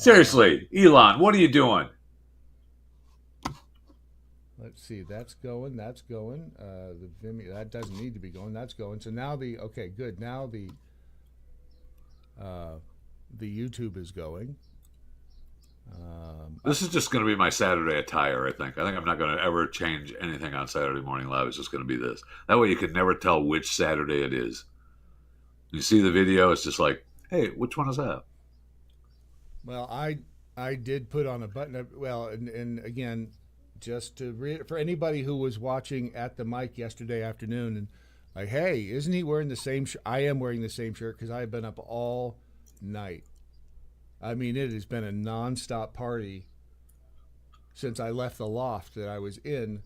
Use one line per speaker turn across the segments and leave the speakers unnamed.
Seriously, Elon, what are you doing?
Let's see. That's going. That's going. The Vimeo, that doesn't need to be going. That's going. So now okay, good. Now the YouTube is going.
This is just going to be my Saturday attire, I think. I think I'm not going to ever change anything on Saturday Morning Live. It's just going to be this. That way you can never tell which Saturday it is. You see the video, it's just like, hey, which one is that?
Well, I did put on a button. Well, and again, just to read for anybody who was watching at the mic yesterday afternoon and like, hey, isn't he wearing the same shirt? I am wearing the same shirt because I've been up all night. I mean, it has been a nonstop party since I left the loft that I was in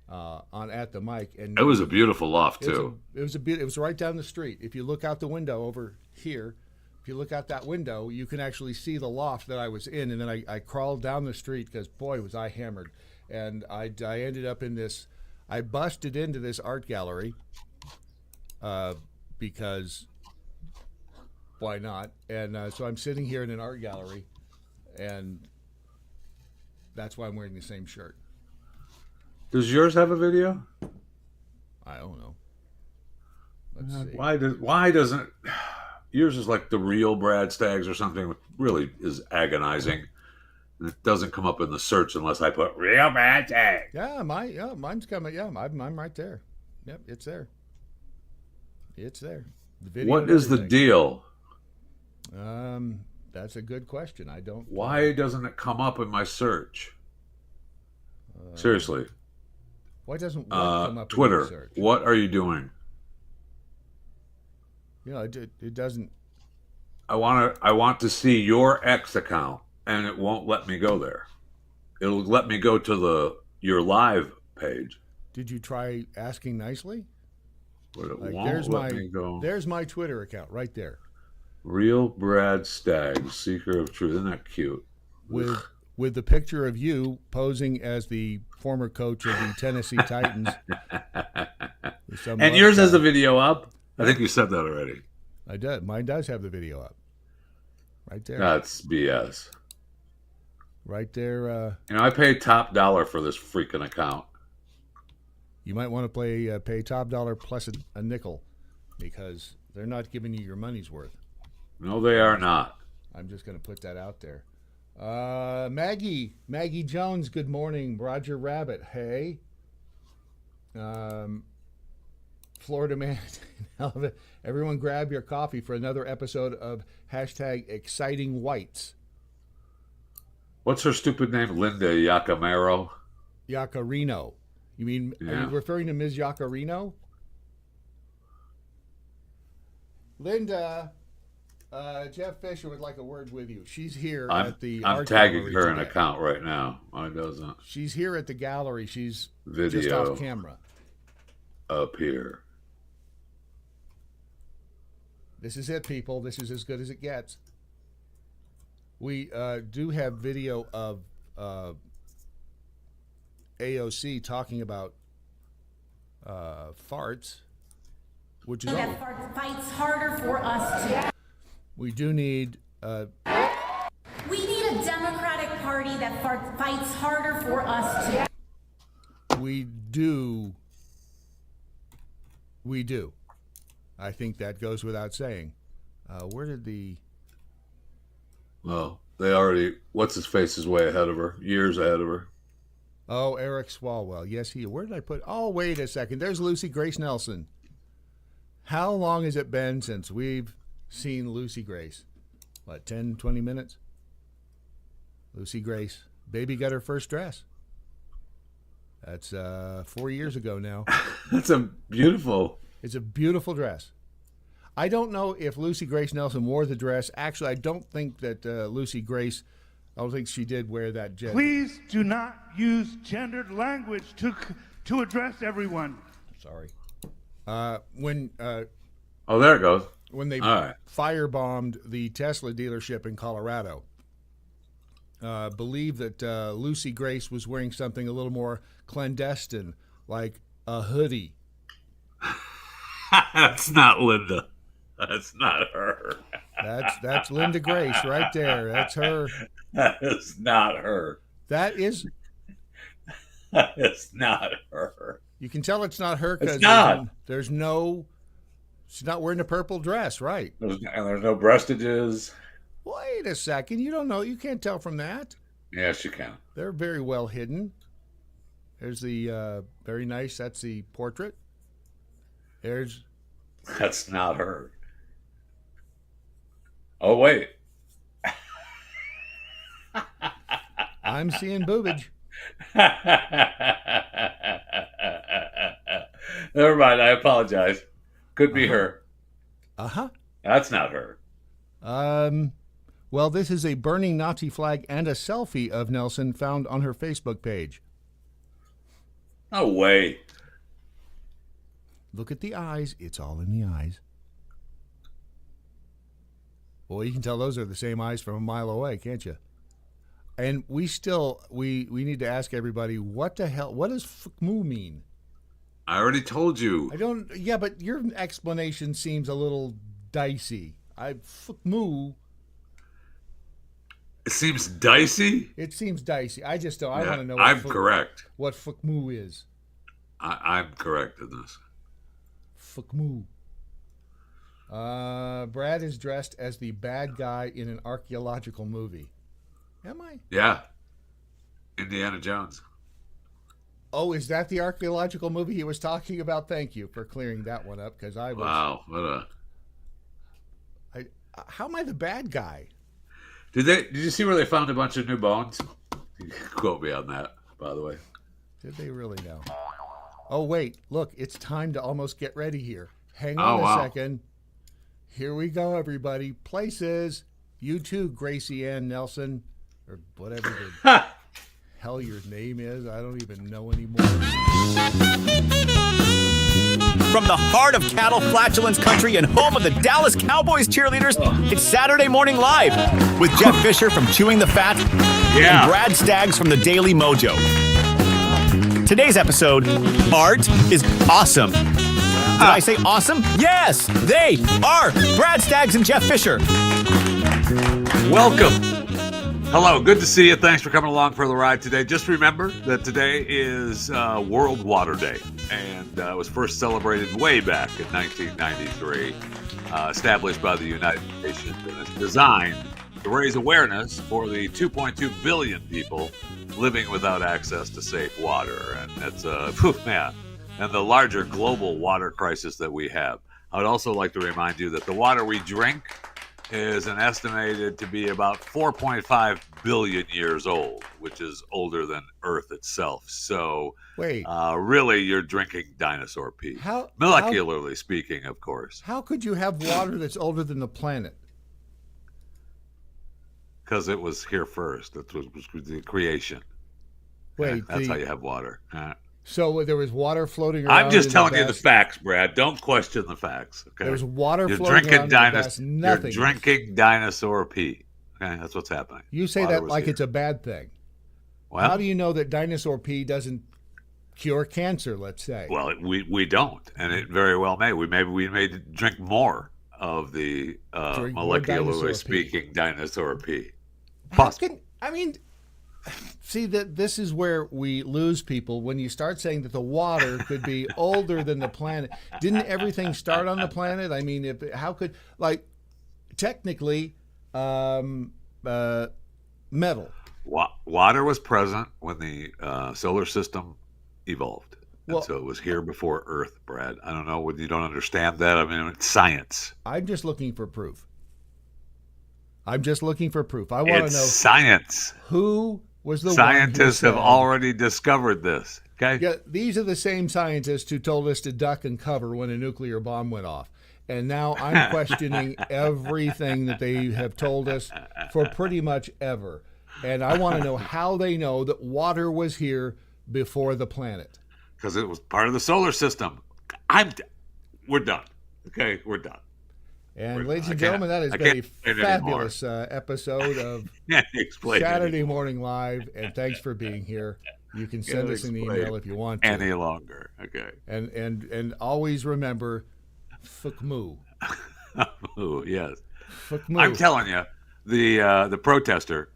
on at the mic, and
it was a beautiful loft too.
It was right down the street. If you look out the window over here, if you look out that window, you can actually see the loft that I was in, and then I crawled down the street because boy was I hammered, and I ended up in this. I busted into this art gallery because why not? And so I'm sitting here in an art gallery, and that's why I'm wearing the same shirt.
Does yours have a video?
I don't know. Let's see.
Why doesn't yours is like the real Brad Staggs or something? Which really is agonizing. And it doesn't come up in the search unless I put real Brad Staggs.
Yeah, mine's coming. Yeah, I'm right there. Yep, it's there. It's there. The video.
What is the deal?
That's a good question. I don't.
Why doesn't it come up in my search? Seriously.
Why doesn't what come up
Twitter?
in my search?
What are you doing?
You know, it doesn't.
I want to see your X account, and it won't let me go there. It'll let me go to your live page.
Did you try asking nicely?
But it
Like,
won't let me go.
There's my Twitter account right there.
Real Brad Staggs, Seeker of Truth. Isn't that cute?
With the picture of you posing as the former coach of the Tennessee Titans.
And yours has the video up? I think you said that already.
I did. Mine does have the video up. Right there.
That's BS.
Right there.
I paid top dollar for this freaking account.
You might want to pay top dollar plus a nickel because they're not giving you your money's worth.
No, they are not.
I'm just going to put that out there. Maggie Jones, good morning. Roger Rabbit, hey. Florida Man, everyone grab your coffee for another episode of #Exciting Whites.
What's her stupid name? Linda Yacamero?
Yacarino. You mean, Are you referring to Ms. Yacarino? Linda, Jeff Fisher would like a word with you. She's here at the
I'm
art
tagging
gallery
her in
today.
account right now. Mine doesn't.
She's here at the gallery. She's
Video
just off camera.
Up here.
This is it, people. This is as good as it gets. We do have video of AOC talking about farts, which is
that fights harder for us to.
We do need.
We need a Democratic Party that fights harder for us to.
We do. We do. I think that goes without saying. Where did the?
Well, they already. What's his face is way ahead of her. Years ahead of her.
Oh, Eric Swalwell. Yes, where did I put? Oh, wait a second. There's Lucy Grace Nelson. How long has it been since we've seen Lucy Grace? What, 10, 20 minutes? Lucy Grace. Baby got her first dress. That's 4 years ago now.
That's a beautiful.
It's a beautiful dress. I don't know if Lucy Grace Nelson wore the dress. Actually, I don't think that Lucy Grace, I don't think she did wear that gender.
Please do not use gendered language to address everyone.
Sorry.
Oh, there it goes.
When they firebombed the Tesla dealership in Colorado, believe that Lucy Grace was wearing something a little more clandestine, like a hoodie.
That's not Linda. That's not her.
That's Linda Grace right there. That's her.
That is not her.
That is.
That is not her.
You can tell it's not her because
It's not.
there's no. She's not wearing a purple dress, right?
And there's no breastages.
Wait a second. You don't know. You can't tell from that.
Yes, you can.
They're very well hidden. There's the very nice. That's the portrait. There's.
That's not her. Oh, wait.
I'm seeing boobage.
Never mind. I apologize. Could be her.
Uh-huh.
That's not her.
Well, this is a burning Nazi flag and a selfie of Nelson found on her Facebook page.
No way.
Look at the eyes. It's all in the eyes. Well, you can tell those are the same eyes from a mile away, can't you? And we need to ask everybody, what does FKMU mean?
I already told you.
Yeah, but your explanation seems a little dicey. FKMU.
It seems dicey?
It seems dicey. I just don't. I
Yeah,
want to know
correct.
What FKMU is.
I'm correct in this.
FKMU. Brad is dressed as the bad guy in an archaeological movie. Am I?
Yeah. Indiana Jones.
Oh, is that the archaeological movie he was talking about? Thank you for clearing that one up, because I was.
Wow.
How am I the bad guy?
Did you see where they found a bunch of new bones? You can quote me on that, by the way.
Did they really know? Oh, wait. Look, it's time to almost get ready here. Hang on a second. Here we go, everybody. Places. You too, Gracie Ann Nelson. Or whatever the hell your name is. I don't even know anymore.
From the heart of cattle flatulence country and home of the Dallas Cowboys cheerleaders, it's Saturday Morning Live with Jeff Fisher from Chewing the Fat and Brad Staggs from the Daily MoJo. Today's episode, Art is Awesome. Did I say awesome? Yes, they are Brad Staggs and Jeff Fisher.
Welcome. Hello, good to see you. Thanks for coming along for the ride today. Just remember that today is World Water Day, and it was first celebrated way back in 1993, established by the United Nations, and it's designed to raise awareness for the 2.2 billion people living without access to safe water, and that's and the larger global water crisis that we have. I would also like to remind you that the water we drink is estimated to be about 4.5 billion years old, which is older than Earth itself. So,
wait,
really, you're drinking dinosaur pee. Molecularly speaking, of course.
How could you have water that's older than the planet?
Because it was here first. That was the creation.
Wait,
that's how you have water.
So there was water floating around.
I'm just telling you the facts, Brad. Don't question the facts. Okay.
There's water floating around.
You're drinking dinosaur pee. Okay, that's what's happening.
You say that like it's a bad thing. Well, how do you know that dinosaur pee doesn't cure cancer? Let's say.
Well, we don't, and it very well may. We may drink more of the molecularly speaking dinosaur pee. Possible.
See, that this is where we lose people when you start saying that the water could be older than the planet. Didn't everything start on the planet? I mean, technically, metal.
Water was present when the solar system evolved. And so it was here before Earth, Brad. I don't know whether you don't understand that. I mean, it's science.
I'm just looking for proof. I want to know
science.
Who was the
scientists have already discovered this. Okay.
Yeah, these are the same scientists who told us to duck and cover when a nuclear bomb went off. And now I'm questioning everything that they have told us for pretty much ever. And I want to know how they know that water was here before the planet.
Because it was part of the solar system. We're done. Okay, we're done.
And ladies and gentlemen, that has been a fabulous episode of Saturday Morning Live. And thanks for being here. You can send us an email if you want to.
Any longer, okay.
And always remember, FKMU.
Yes. I'm telling you, the protester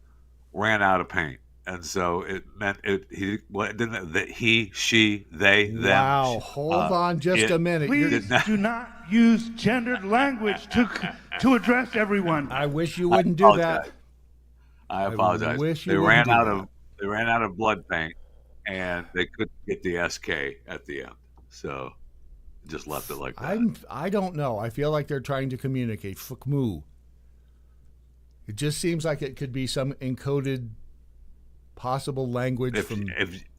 ran out of paint, and so it meant he, she, they, them.
Wow, hold on just a minute.
Please do not use gendered language to address everyone.
I wish you wouldn't do that.
I apologize. They ran out of blood paint, and they couldn't get the SK at the end, so just left it like that.
I don't know. I feel like they're trying to communicate. Fukmu. It just seems like it could be some encoded possible language from.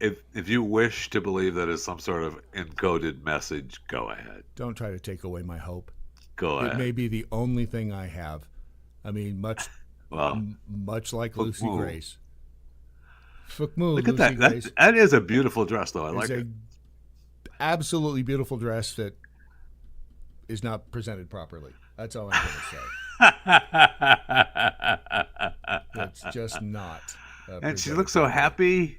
If you wish to believe that it's some sort of encoded message, go ahead.
Don't try to take away my hope.
Go ahead.
It may be the only thing I have. I mean, much like Lucy Grace. Fukmu.
Look at that. That is a beautiful dress, though. I like it.
Absolutely beautiful dress that is not presented properly. That's all I'm going to say. It's just not.
And she looks so happy.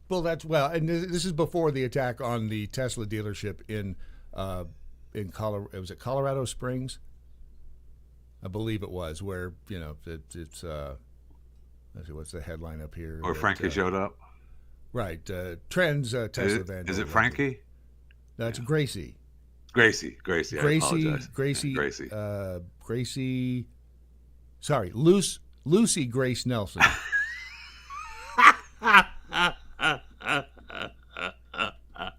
Well, and this is before the attack on the Tesla dealership in Colorado. Was it Colorado Springs? I believe it was, where it's. Let's see, what's the headline up here?
Where Frankie showed up.
Right. Trends Tesla van.
Is it Frankie?
That's Gracie.
Gracie. I apologize.
Gracie. Sorry, Lucy Grace Nelson.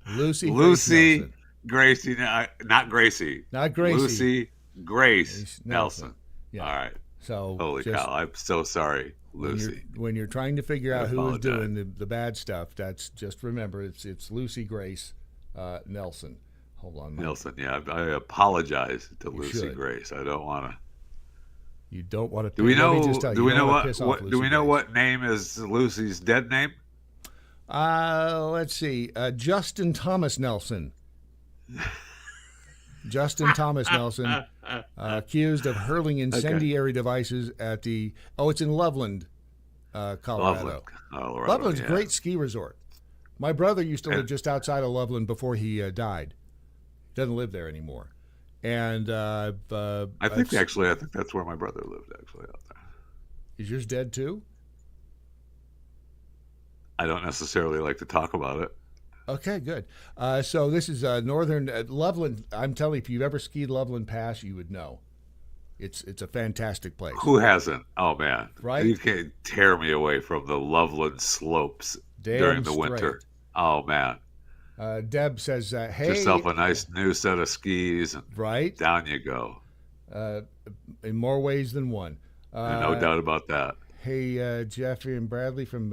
Lucy Nelson.
Gracie, not Gracie.
Not Gracie.
Lucy Grace Nelson.
Yeah.
All right.
So
holy cow! I'm so sorry, Lucy.
When you're trying to figure out who is doing the bad stuff, that's just remember it's Lucy Grace Nelson. Hold on,
Nelson. Yeah, I apologize to Lucy Grace. I don't want to.
You don't want to.
Do we know? Do we know what? Do we know what name is Lucy's dead name?
Let's see. Justin Thomas Nelson. Justin Thomas Nelson, accused of hurling incendiary devices at the. Oh, it's in Loveland, Colorado. Loveland's a great ski resort. My brother used to live just outside of Loveland before he died. Doesn't live there anymore. And I think that's
where my brother lived. Actually, out there.
Is yours dead too?
I don't necessarily like to talk about it.
Okay, good. So this is northern Loveland. I'm telling you, if you've ever skied Loveland Pass, you would know. It's a fantastic place.
Who hasn't? Oh man,
right?
You can't tear me away from the Loveland slopes during the winter. Oh man.
Deb says, "Hey,
get yourself a nice new set of skis, and
right
down you go."
In more ways than one.
No doubt about that.
Hey, Jeffy and Bradley from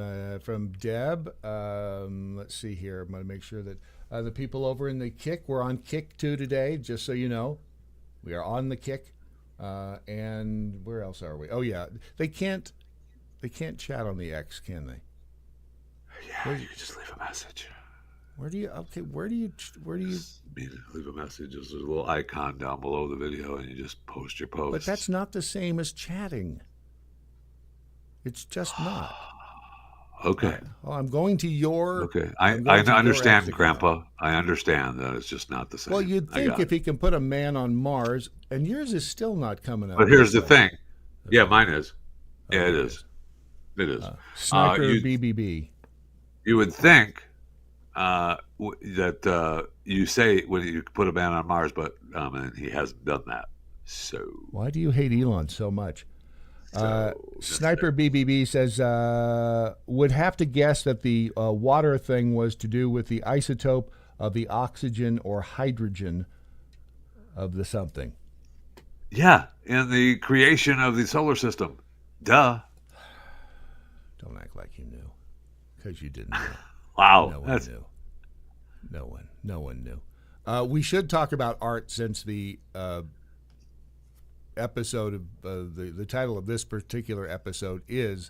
Deb. Let's see here. I'm going to make sure that the people over in the Kick, we're on Kick 2 today, just so you know. We are on the Kick. And where else are we? Oh, yeah. They can't chat on the X, can they?
Yeah, you can just leave a message.
Where do you
leave a message? There's a little icon down below the video, and you just post your post.
But that's not the same as chatting. It's just not.
Okay.
Well, I'm going to your.
Okay. I understand, Grandpa. I understand that it's just not the same.
Well, you'd think if he can put a man on Mars, and yours is still not coming up.
But here's the thing. Yeah, mine is. Yeah, it is. It is.
Sniper BBB.
You would think that you say when you put a man on Mars, but and he hasn't done that. So.
Why do you hate Elon so much? Sniper BBB says, would have to guess that the water thing was to do with the isotope of the oxygen or hydrogen of the something.
Yeah, in the creation of the solar system. Duh.
Don't act like you knew, because you didn't know.
Wow.
No one knew. No one knew. We should talk about art since the episode of the title of this particular episode is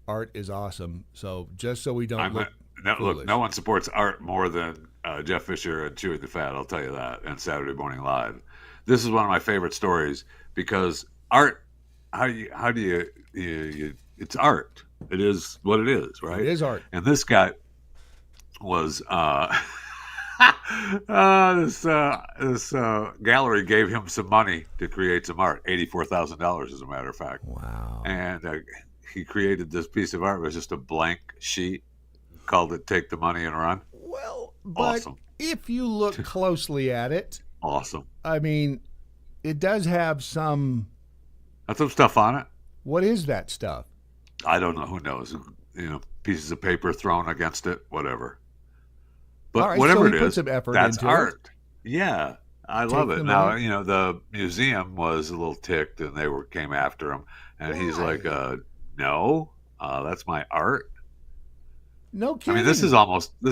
"Art is Awesome." So just so we don't look,
no one supports art more than Jeff Fisher and Chewing the Fat. I'll tell you that. And Saturday Morning Live. This is one of my favorite stories because art. How do you? It's art. It is what it is, right?
It is art.
And this guy was. This gallery gave him some money to create some art, $84,000 as a matter of fact.
Wow.
And he created this piece of art. It was just a blank sheet, called it "Take the Money and Run."
Well, but
Awesome.
if you look closely at it,
Awesome.
I mean, it does have some.
That's some stuff on it.
What is that stuff?
I don't know. Who knows? Pieces of paper thrown against it, whatever. But
All right,
whatever
so
it
he put
is,
some effort
that's
into it.
art. Yeah, I love
Take
it.
the
Now,
money.
the museum was a little ticked, and they came after him, and he's like,
Why?
"No, that's my art."
No
I
kidding.
mean, this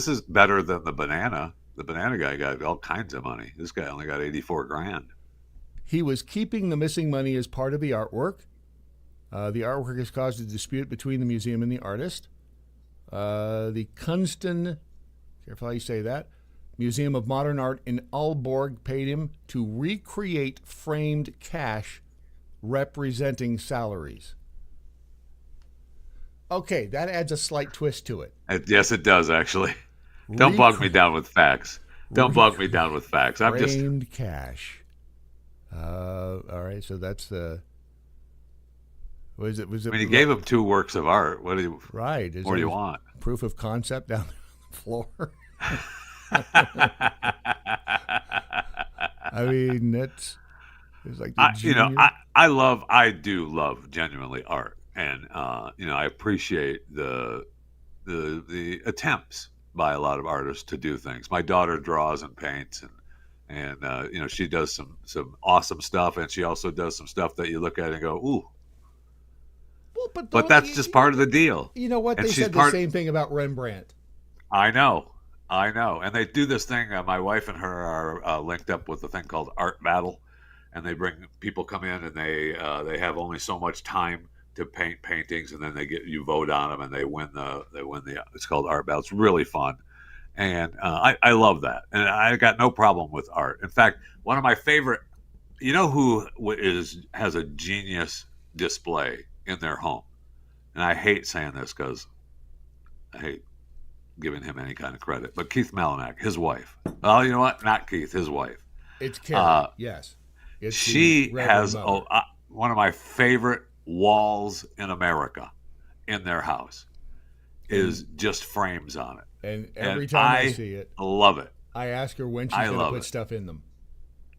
is better than the banana. The banana guy got all kinds of money. This guy only got 84 grand.
He was keeping the missing money as part of the artwork. The artwork has caused a dispute between the museum and the artist. The Kunston, careful how you say that, Museum of Modern Art in Aalborg paid him to recreate framed cash representing salaries. Okay, that adds a slight twist to it.
Yes, it does, actually. Don't bog me down with facts. Don't bog me down with facts. I'm just...
Framed cash. All right, so that's the... Was it?
I mean, he gave him 2 works of art. What do you...
Right.
What do you want?
Proof of concept down the floor. I mean, it's like the junior.
I do love genuinely art, and I appreciate the attempts by a lot of artists to do things. My daughter draws and paints, and she does some awesome stuff, and she also does some stuff that you look at and go, ooh.
Well,
But that's just part of the deal.
You know what?
And
They
she's
said the same thing about Rembrandt.
I know. And they do this thing. My wife and her are linked up with a thing called Art Battle, and they bring people come in, and they have only so much time to paint paintings, and then you vote on them, and they win the. It's called Art Battle. It's really fun, and I love that, and I got no problem with art. In fact, one of my favorite. You know who has a genius display in their home, and I hate saying this because I hate giving him any kind of credit, but Keith Malinak, his wife. Oh, you know what? Not Keith, his wife.
It's Carrie. Yes,
she has one of my favorite walls in America in their house is just frames on it,
and every time I see it,
I love it.
I ask her when she's going to put stuff in them.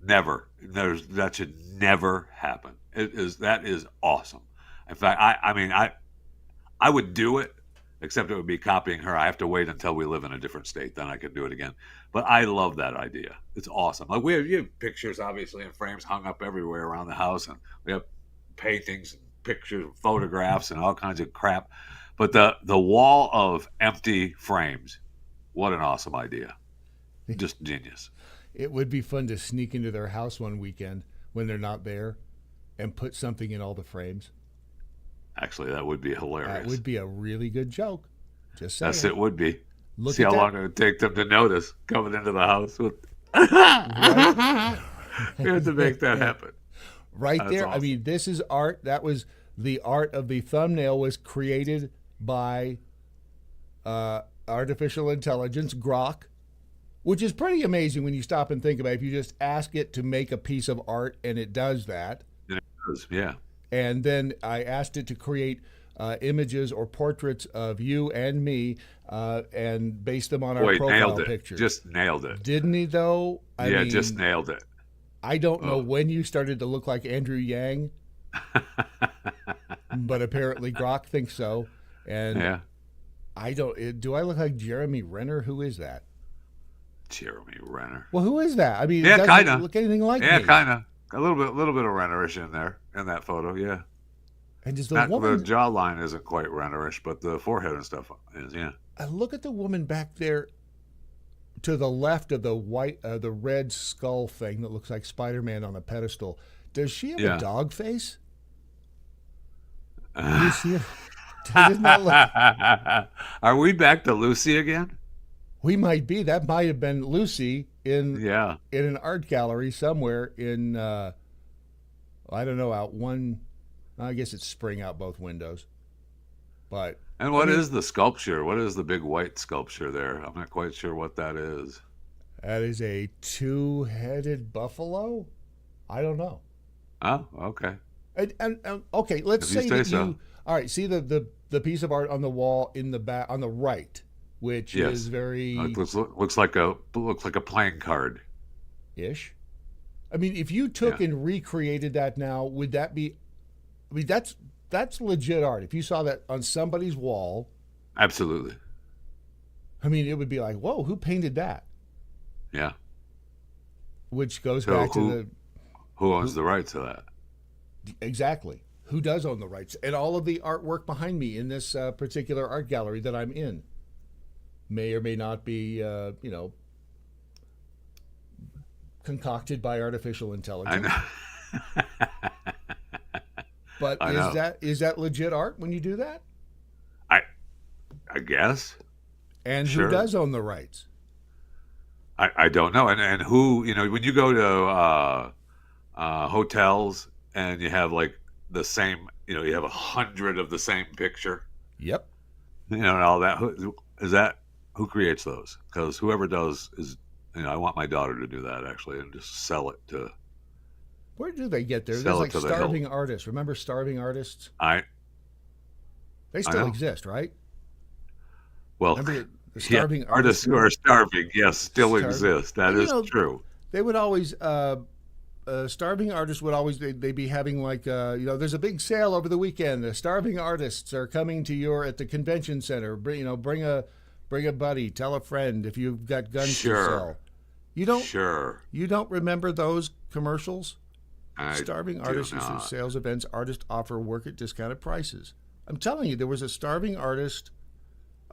Never. That should never happen. That is awesome. In fact, I would do it, except it would be copying her. I have to wait until we live in a different state, then I can do it again. But I love that idea. It's awesome. Like you have pictures, obviously, in frames hung up everywhere around the house, and we have paintings, and pictures, photographs, and all kinds of crap. But the wall of empty frames, what an awesome idea! Just genius.
It would be fun to sneak into their house one weekend when they're not there and put something in all the frames.
Actually, that would be hilarious.
That would be a really good joke. Just saying.
Yes, it would be.
Look
See
at
how
that.
long it would take them to notice coming into the house. We have to make that happen.
Right
That's
there. I
awesome.
mean, this is art. That was the art of the thumbnail was created by artificial intelligence, Grok, which is pretty amazing when you stop and think about it. If you just ask it to make a piece of art and it does that.
Yeah.
And then I asked it to create images or portraits of you and me and base them on our profile
nailed it.
pictures.
Just nailed it.
Didn't he, though? I mean,
just nailed it.
I don't know when you started to look like Andrew Yang, but apparently Grok thinks so. And
Yeah.
I don't. Do I look like Jeremy Renner? Who is that?
Jeremy Renner.
Well, who is that? I mean,
Yeah,
it doesn't
kinda.
look anything like
Yeah,
me.
kind of. A little bit of Rennerish in there in that photo. Yeah.
And does the
The
woman?
jawline isn't quite Rennerish, but the forehead and stuff is. Yeah.
I look at the woman back there to the left of the the red skull thing that looks like Spider-Man on a pedestal. Does she have a dog face? Do you see it? Does it not look?
Are we back to Lucy again?
We might be. That might have been Lucy in
Yeah.
an art gallery somewhere in I don't know, out one. I guess it's spring out both windows. But
And what is the sculpture? What is the big white sculpture there? I'm not quite sure what that is.
That is a two-headed buffalo? I don't know.
Oh, okay.
And okay, let's
If you
say
say
that
so.
you. All right, see the piece of art on the wall in the back on the right, which
Yes.
is very
It looks like a playing card.
ish. I mean, if you took
Yeah.
and recreated that now, would that be? I mean, that's legit art. If you saw that on somebody's wall,
Absolutely.
I mean, it would be like, whoa, who painted that?
Yeah.
Which goes
So
back to
who owns the rights to that?
exactly who does own the rights, and all of the artwork behind me in this particular art gallery that I'm in may or may not be, concocted by artificial
I
intelligence.
know.
But
I know.
is that legit art when you do that?
I guess.
And
Sure.
who does own the rights?
I don't know. And who, when you go to hotels and you have like the same, you have 100 of the same picture,
Yep.
and all that. Who creates those? Because whoever does is, I want my daughter to do that actually and just sell it to.
Where do they get there?
Sell
There's
it
like
to the hilt.
starving artists. Remember starving artists? They still
know.
exist, right?
Well,
Remember the
yeah,
starving
artists who are starving, yes, still
Starving.
exist. That
And,
is true.
They would always starving artists would always they'd be having like there's a big sale over the weekend. The starving artists are coming to at the convention center. Bring a buddy, tell a friend if you've got guns
Sure.
to sell. You
Sure.
don't remember those commercials?
I
Starving
do
artists
not.
issue sales events. Artists offer work at discounted prices. I'm telling you, there was a starving artist.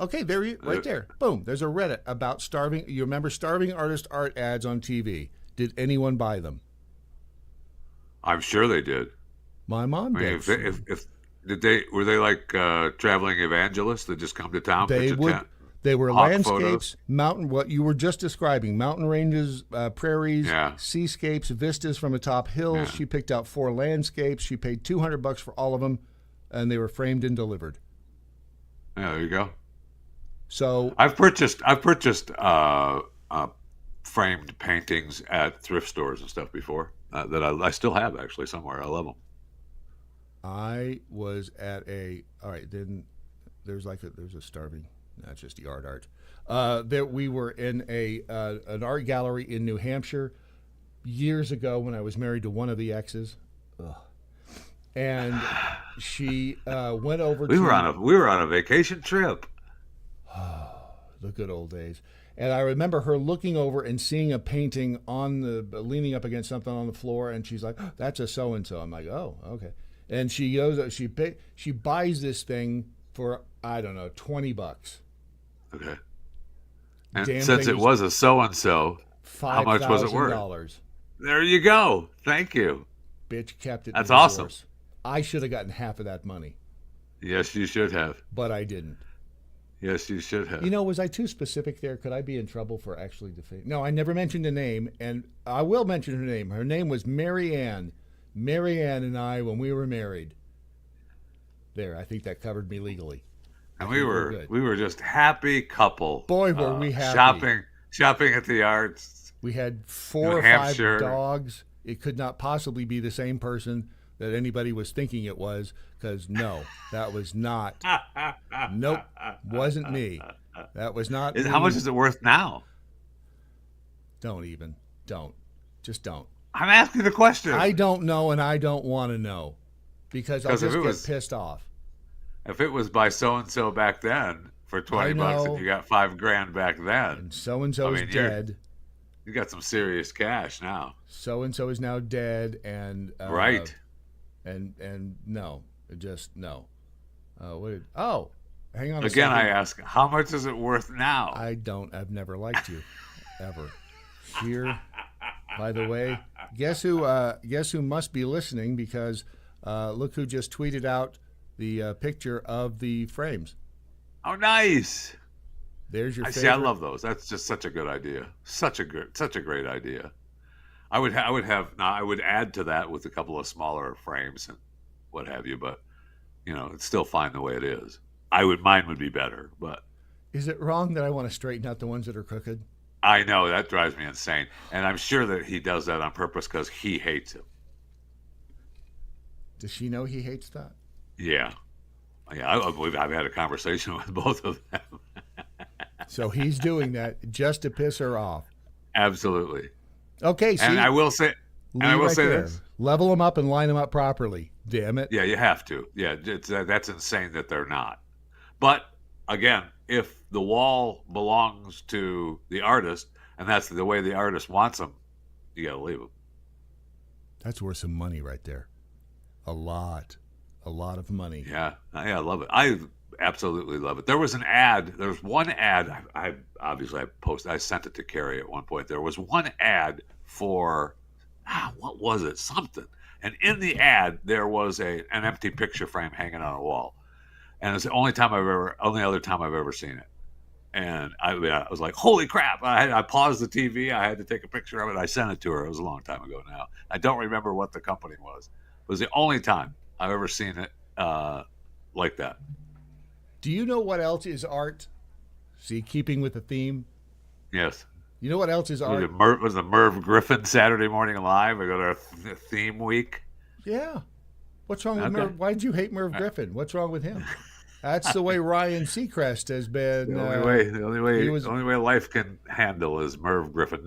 Okay, right there. Boom. There's a Reddit about starving. You remember starving artist art ads on TV? Did anyone buy them?
I'm sure they did.
My mom
I mean,
did.
if were they like traveling evangelists that just come to town?
They
pitch a
would.
tent?
They were
Hawk
landscapes,
photos.
mountain. What you were just describing: mountain ranges, prairies,
Yeah.
seascapes, vistas from atop hills.
Yeah.
She picked out 4 landscapes. She paid $200 for all of them, and they were framed and delivered.
Yeah, there you go.
So
I've purchased framed paintings at thrift stores and stuff before that I still have actually somewhere. I love them.
I was at a. All right, then there's a starving. That's just the art. That we were in an art gallery in New Hampshire years ago when I was married to one of the exes. Ugh. And she went over.
We were on a vacation trip.
The good old days. And I remember her looking over and seeing a painting leaning up against something on the floor, and she's like, "That's a so and so." I'm like, "Oh, okay." And she goes, she buys this thing for I don't know, $20.
Okay. And
Damn
since
thing
it was a so and so, how much was it worth?
$5,000.
There you go. Thank you.
Bitch kept it.
That's
in
awesome.
drawers. I should have gotten half of that money,
Yes, you should have.
but I didn't.
Yes, you should have.
Was I too specific there? Could I be in trouble for actually defaming? No, I never mentioned a name, and I will mention her name. Her name was Mary Ann. Mary Ann and I, when we were married. There, I think that covered me legally.
And
I think we're good.
we were just happy couple.
Boy, were we happy.
Shopping at the arts.
We had 4
New
or 5
Hampshire.
dogs. It could not possibly be the same person that anybody was thinking it was, because no, that was not. Nope, wasn't me. That was not me.
How much is it worth now?
Don't. Just don't.
I'm asking the question.
I don't know, and I don't want to know, because I'll
'Cause if
just
it
get
was-
pissed off.
If it was by so and so back then for $20
know.
and you got $5,000 back then,
And so and so
I
is
mean, you're-
dead.
you got some serious cash now.
So and so is now dead, and
Right.
and no, just no. Hang on a
Again,
second.
I ask, how much is it worth now?
I've never liked you, ever. Here, by the way, guess who must be listening, because look who just tweeted out the picture of the frames.
Oh, nice.
There's your
I
favorite.
see. I love those. That's just such a good idea. Such a great idea. I would add to that with a couple of smaller frames and what have you, but it's still fine the way it is. Mine would be better, but
Is it wrong that I want to straighten out the ones that are crooked?
I know, that drives me insane. And I'm sure that he does that on purpose because he hates him.
Does she know he hates that?
Yeah. Yeah, I believe I've had a conversation with both of them.
So he's doing that just to piss her off.
Absolutely.
Okay, see,
And I will say,
there.
this.
Level them up and line them up properly. Damn it.
Yeah, you have to. Yeah, that's insane that they're not. But again, if the wall belongs to the artist and that's the way the artist wants them, you got to leave them.
That's worth some money right there. A lot of money.
Yeah, I love it. I absolutely love it. There was an ad. There was one ad. I sent it to Carrie at one point. There was one ad for what was it? Something. And in the ad, there was an empty picture frame hanging on a wall. And it's the only other time I've ever seen it. And I was like, holy crap. I paused the TV. I had to take a picture of it. I sent it to her. It was a long time ago now. I don't remember what the company was. It was the only time I've ever seen it like that.
Do you know what else is art? See, keeping with the theme.
Yes.
You know what else is art?
Was the Merv Griffin Saturday Morning Live? We got our theme week.
Yeah. What's wrong with Merv? Why did you hate Merv Griffin? What's wrong with him? That's the way Ryan Seacrest has been.
The only way life can handle is Merv Griffin.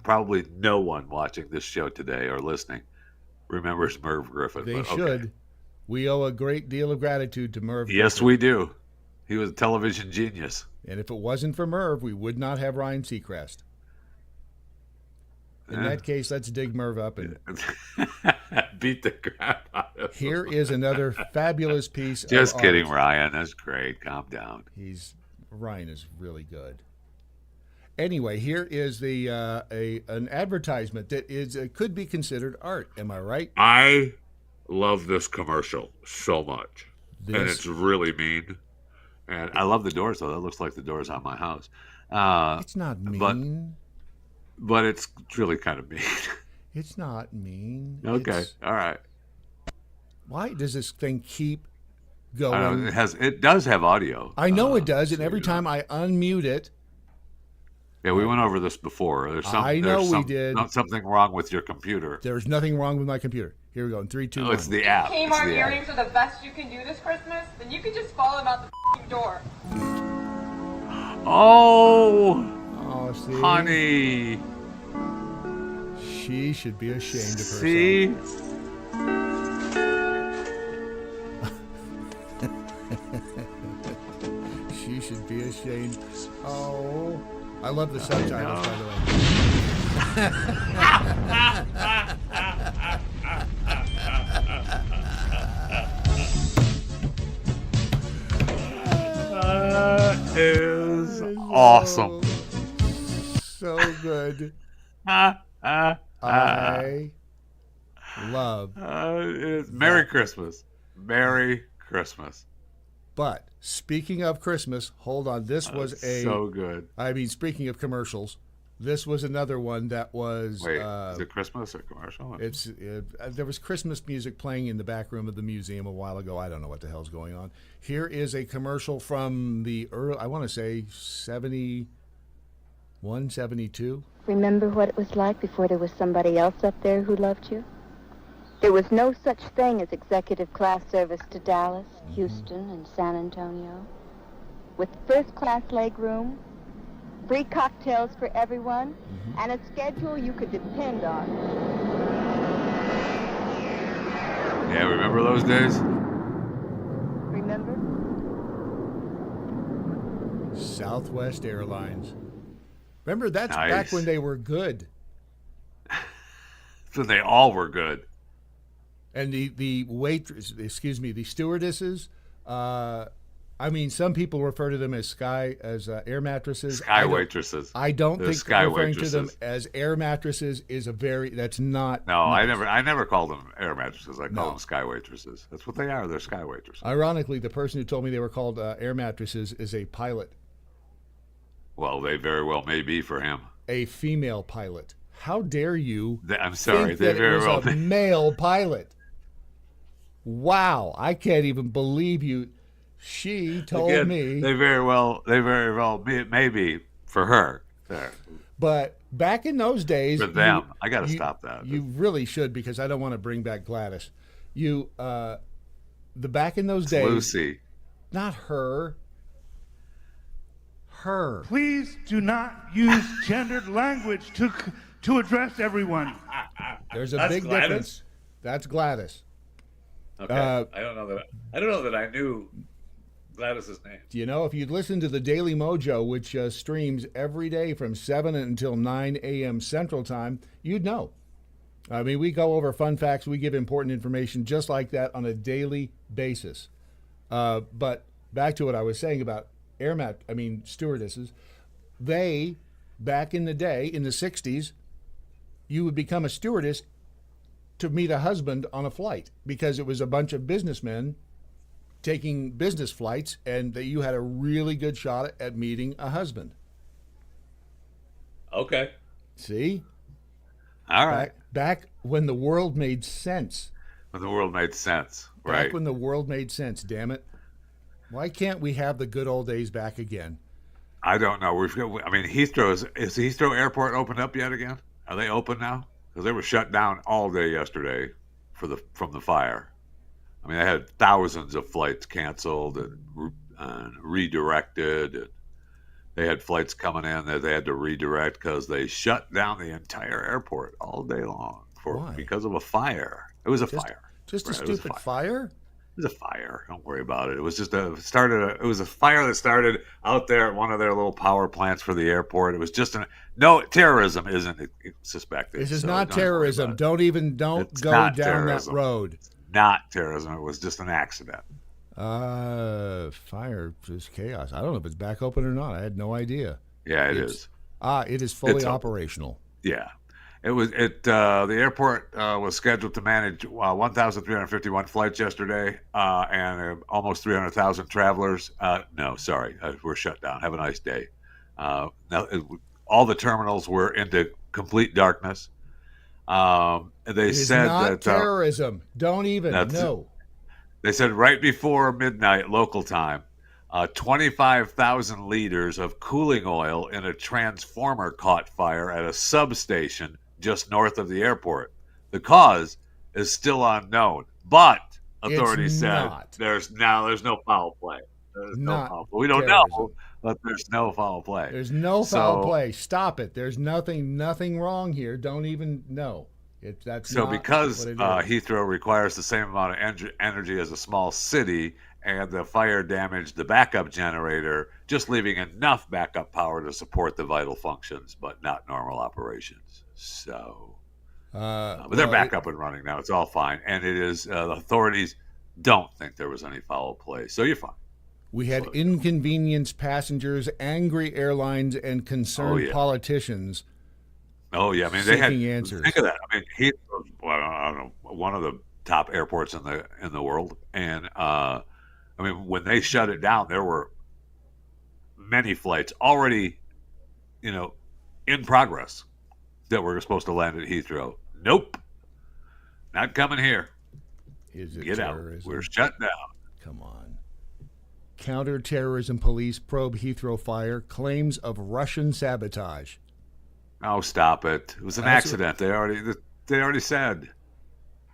Probably no one watching this show today or listening remembers Merv Griffin.
They should. We owe a great deal of gratitude to Merv Griffin.
Yes, we do. He was a television genius.
And if it wasn't for Merv, we would not have Ryan Seacrest. In that case, let's dig Merv up and
beat the crap out of him.
Here is another fabulous piece
Just
of
kidding,
art.
Ryan. That's great. Calm down.
Ryan is really good. Anyway, here is an advertisement that could be considered art. Am I right?
I love this commercial so much. And it's really mean. And I love the doors, though. That looks like the doors on my house.
It's not mean.
But it's really kind of mean.
It's not mean.
Okay. All right.
Why does this thing keep going?
It does have audio.
I know it does, and every time I unmute it.
Yeah, we went over this before.
I know we did.
Something wrong with your computer.
There's nothing wrong with my computer. Here we go. In 3, 2, 1.
It's the app.
Kmart earrings are the best you can do this Christmas? Then you can just follow them out the door.
Oh,
see?
honey.
She should be ashamed of herself.
See?
She should be ashamed. Oh, I love the subtitles, by the way.
That is awesome.
So good. I love.
Merry Christmas. Merry Christmas.
But speaking of Christmas, hold on. This was
so good.
I mean, speaking of commercials, this was another one that was.
Wait, is it Christmas or commercial?
There was Christmas music playing in the back room of the museum a while ago. I don't know what the hell's going on. Here is a commercial from the early, I want to say 71, 72.
Remember what it was like before there was somebody else up there who loved you? There was no such thing as executive class service to Dallas, Houston, and San Antonio. With first-class legroom, free cocktails for everyone, and a schedule you could depend on.
Yeah, remember those days?
Remember?
Southwest Airlines. Remember, that's
Nice.
back when they were good.
So they all were good.
And the stewardesses, I mean, some people refer to them as air mattresses.
Sky waitresses.
I don't
They're
think
sky
referring
waitresses.
to them as air mattresses is that's not.
No,
nice.
I never called them air mattresses. I called them sky waitresses. That's what they are. They're sky waitresses.
Ironically, the person who told me they were called air mattresses is a pilot.
Well, they very well may be for him.
A female pilot. How dare you?
I'm sorry.
Think
They
that
very
it was
well
a
may.
male pilot. Wow, I can't even believe you. She told
Again,
me
They very well may be for her. There.
But back in those days,
For them, I got to stop that.
You really should, because I don't want to bring back Gladys. Back in those
It's
days,
Lucy.
not her. Her.
Please do not use gendered language to address everyone.
There's a
That's
big
Gladys?
difference. That's Gladys.
Okay. I don't know that I knew Gladys's name.
You know, if you'd listen to the Daily MoJo, which streams every day from 7 until 9 a.m. Central Time, you'd know. I mean, we go over fun facts. We give important information just like that on a daily basis. But back to what I was saying about stewardesses. They, back in the day, in the 60s, you would become a stewardess to meet a husband on a flight, because it was a bunch of businessmen taking business flights, and that you had a really good shot at meeting a husband.
Okay.
See?
All right.
Back when the world made sense.
When the world made sense, right?
Back when the world made sense, damn it. Why can't we have the good old days back again?
I don't know. Is Heathrow Airport opened up yet again? Are they open now? Because they were shut down all day yesterday from the fire. I mean, they had thousands of flights canceled and redirected. And they had flights coming in that they had to redirect because they shut down the entire airport all day long because of a fire. It was a fire.
Just a stupid fire?
It was a fire. Don't worry about it. It was just it was a fire that started out there at one of their little power plants for the airport. It was just no terrorism isn't suspected.
This is not terrorism. Don't go down that road.
It's not terrorism. It was just an accident.
Fire is chaos. I don't know if it's back open or not. I had no idea.
Yeah, it is.
It is fully operational.
Yeah. It was the airport was scheduled to manage 1,351 flights yesterday, and almost 300,000 travelers. No, sorry, we're shut down. Have a nice day. Now, all the terminals were into complete darkness. They said that
terrorism. Don't even know.
They said right before midnight local time, 25,000 liters of cooling oil in a transformer caught fire at a substation just north of the airport. The cause is still unknown, but authorities said there's no foul play. There's no foul play. We don't know, but there's no foul play.
There's no foul play. Stop it. There's nothing wrong here. Don't even know.
Because Heathrow requires the same amount of energy as a small city, and the fire damaged the backup generator, just leaving enough backup power to support the vital functions, but not normal operations. So, but they're back up and running now. It's all fine, and it is. The authorities don't think there was any foul play, so you're fine.
We had inconvenienced passengers, angry airlines, and concerned politicians.
Oh yeah, I mean they had
answers.
Think of that. I mean, Heathrow's I don't know, one of the top airports in the world, and I mean when they shut it down, there were many flights already, in progress that were supposed to land at Heathrow. Nope, not coming here.
Is it
Get
terrorism?
out. We're shut down.
Come on. Counterterrorism police probe Heathrow fire, claims of Russian sabotage.
Oh, stop it! It was an accident. They already said.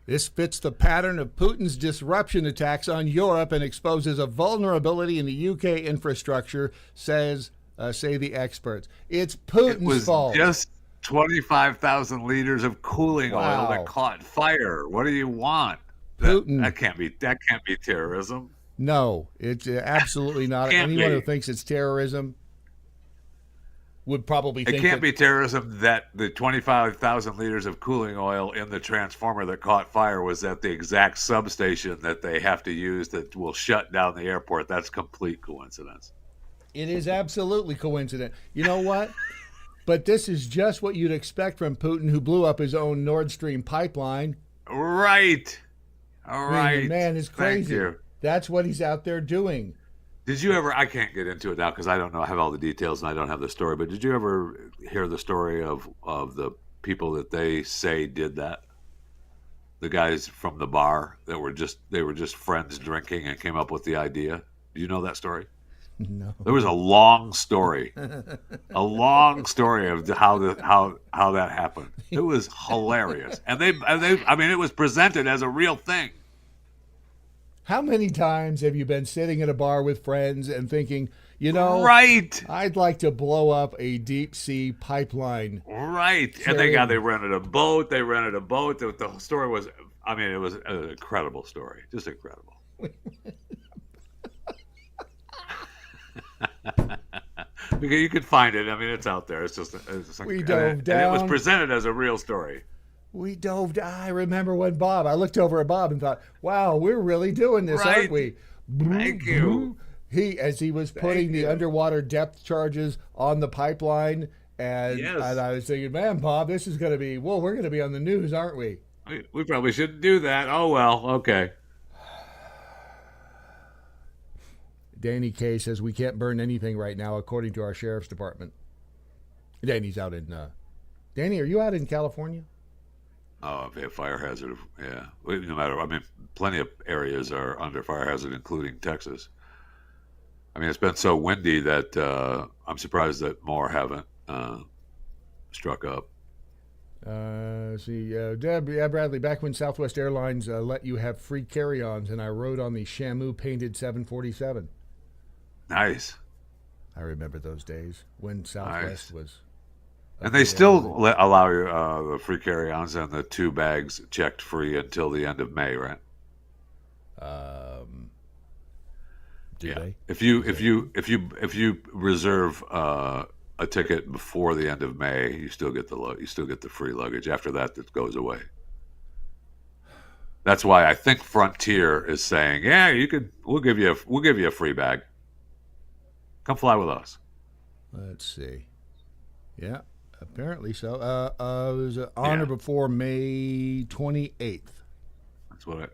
This fits the pattern of Putin's disruption attacks on Europe and exposes a vulnerability in the UK infrastructure, say the experts. It's Putin's fault.
It was just 25,000 liters of cooling oil that caught fire. What do you want?
Putin.
That can't be terrorism.
No, it's absolutely not. Anyone who thinks it's terrorism would probably think
it can't be terrorism that the 25,000 liters of cooling oil in the transformer that caught fire was at the exact substation that they have to use that will shut down the airport. That's complete coincidence.
It is absolutely coincident. You know what? But this is just what you'd expect from Putin, who blew up his own Nord Stream pipeline.
Right. All right.
I mean, the man is crazy.
Thank you.
That's what he's out there doing.
Did you ever, I can't get into it now because I don't know, I have all the details and I don't have the story, but did you ever hear the story of the people that they say did that? The guys from the bar that were just friends drinking and came up with the idea. Do you know that story?
No.
There was a long story of how that happened. It was hilarious, and I mean, it was presented as a real thing.
How many times have you been sitting at a bar with friends and thinking, you know,
Right.
I'd like to blow up a deep sea pipeline.
Right. And they rented a boat. The story was, I mean, it was an incredible story. Just incredible. Because you could find it. I mean, it's out there. It's just
We dove down.
And it was presented as a real story.
We dove down. I remember when I looked over at Bob and thought, wow, we're really doing this,
Right.
aren't we?
Thank you.
As he was putting the underwater depth charges on the pipeline, and I was thinking, man, Bob, this is going to be, we're going to be on the news, aren't we?
We probably shouldn't do that. Oh, well, okay.
Danny K says we can't burn anything right now, according to our sheriff's department. Danny's out in, Danny, are you out in California?
Oh, a fire hazard. Yeah. No matter, I mean, plenty of areas are under fire hazard, including Texas. I mean, it's been so windy that I'm surprised that more haven't struck up.
Bradley, back when Southwest Airlines let you have free carry-ons, and I rode on the Shamu painted 747.
Nice.
I remember those days when Southwest was.
And they still allow you the free carry-ons and the 2 bags checked free until the end of May, right?
Do they?
If you reserve a ticket before the end of May, you still get the free luggage. After that, it goes away. That's why I think Frontier is saying, yeah, we'll give you a free bag. Come fly with us.
Let's see. Yeah, apparently so. It was on or before May 28th.
That's what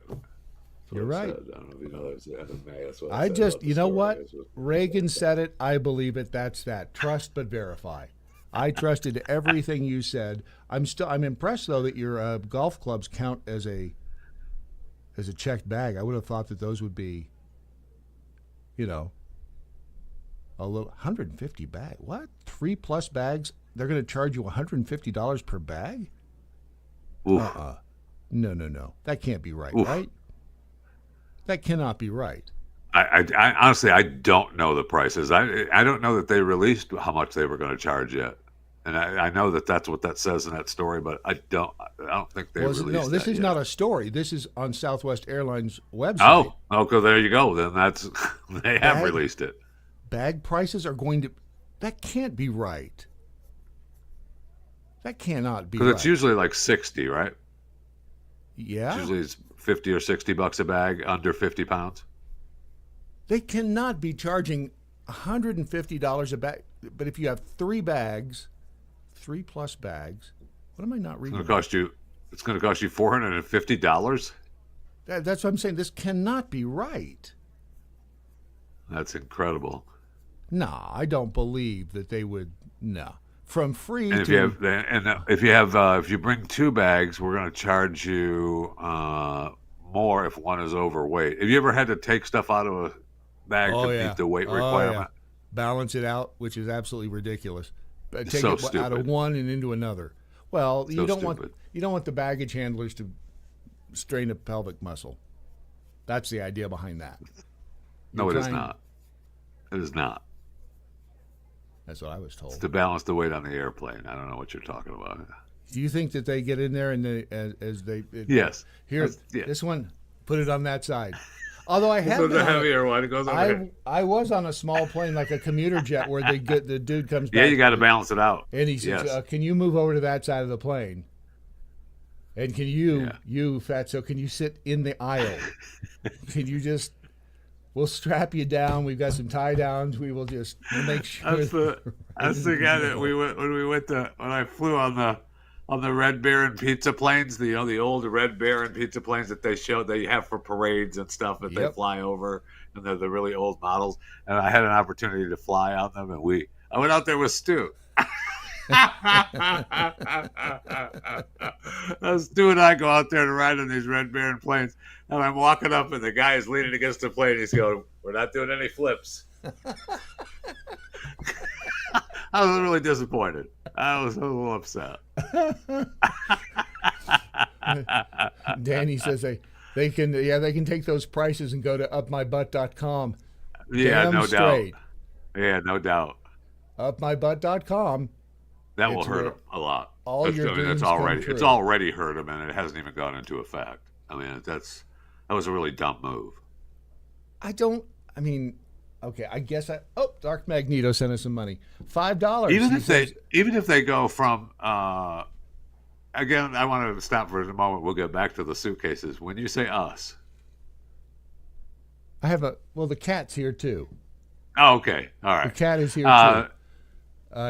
You're right.
said. I don't know if you know that was the end of May. That's what
I
said
just,
about the
you know
story.
what? Reagan said it. I believe it. That's that. Trust but verify. I trusted everything you said. I'm impressed though that your golf clubs count as a checked bag. I would have thought that those would be, a little 150 bag. What? 3+ bags? They're going to charge you $150 per bag?
Oof.
No. That can't be right,
Oof.
right? That cannot be right.
I honestly, I don't know the prices. I don't know that they released how much they were going to charge yet. And I know that that's what that says in that story, but I don't think they released
No, this
that
is
yet.
not a story. This is on Southwest Airlines website.
Oh, okay, there you go. Then they have released it.
Bag prices are going to. That can't be right. That cannot be right.
Because it's usually like 60, right?
Yeah.
Usually it's $50 or $60 a bag under 50 pounds.
They cannot be charging $150 a bag. But if you have 3 bags, 3+ bags, what am I not reading?
It's going to cost you $450.
That's what I'm saying. This cannot be right.
That's incredible.
No, I don't believe that they would. No, from free
And if you bring 2 bags, we're going to charge you more if one is overweight. Have you ever had to take stuff out of a bag to meet the weight requirement?
Balance it out, which is absolutely ridiculous. Take
so
it out of
stupid.
one and into another. Well,
So
you don't
stupid.
want the baggage handlers to strain a pelvic muscle. That's the idea behind that.
No, it is not. It is not.
That's what I was told.
It's to balance the weight on the airplane. I don't know what you're talking about.
Do you think that they get in there and
Yes.
Here,
Yeah.
this one, put it on that side. Although I have
This one's
been
a
on
heavier one. It goes over here.
I was on a small plane like a commuter jet where the dude comes back.
Yeah, you got to balance it out.
And he says,
Yes.
"Can you move over to that side of the plane? And can you fatso, can you sit in the aisle? Can you just? We'll strap you down. We've got some tie downs. We'll make sure."
That's the guy that when I flew on the Red Baron pizza planes, the old Red Baron pizza planes that they have for parades and stuff that they fly over, and they're the really old models. And I had an opportunity to fly on them, and I went out there with Stu. Stu and I go out there to ride on these Red Baron planes, and I'm walking up, and the guy is leaning against the plane. He's going, "We're not doing any flips." I was really disappointed. I was a little upset.
Danny says they can take those prices and go to upmybutt.com.
Yeah,
Damn
no
straight.
doubt. Yeah, no doubt.
Upmybutt.com.
That will
It's
hurt
where
him a lot.
all your dreams
it's
come
already
true.
it's already hurt him, and it hasn't even gone into effect. I mean, that was a really dumb move.
Okay, I guess Dark Magneto sent us some money. $5.
Even if they go from again, I want to stop for a moment. We'll get back to the suitcases. When you say us,
I have the cat's here too.
oh, okay, all
The
right.
cat is here too.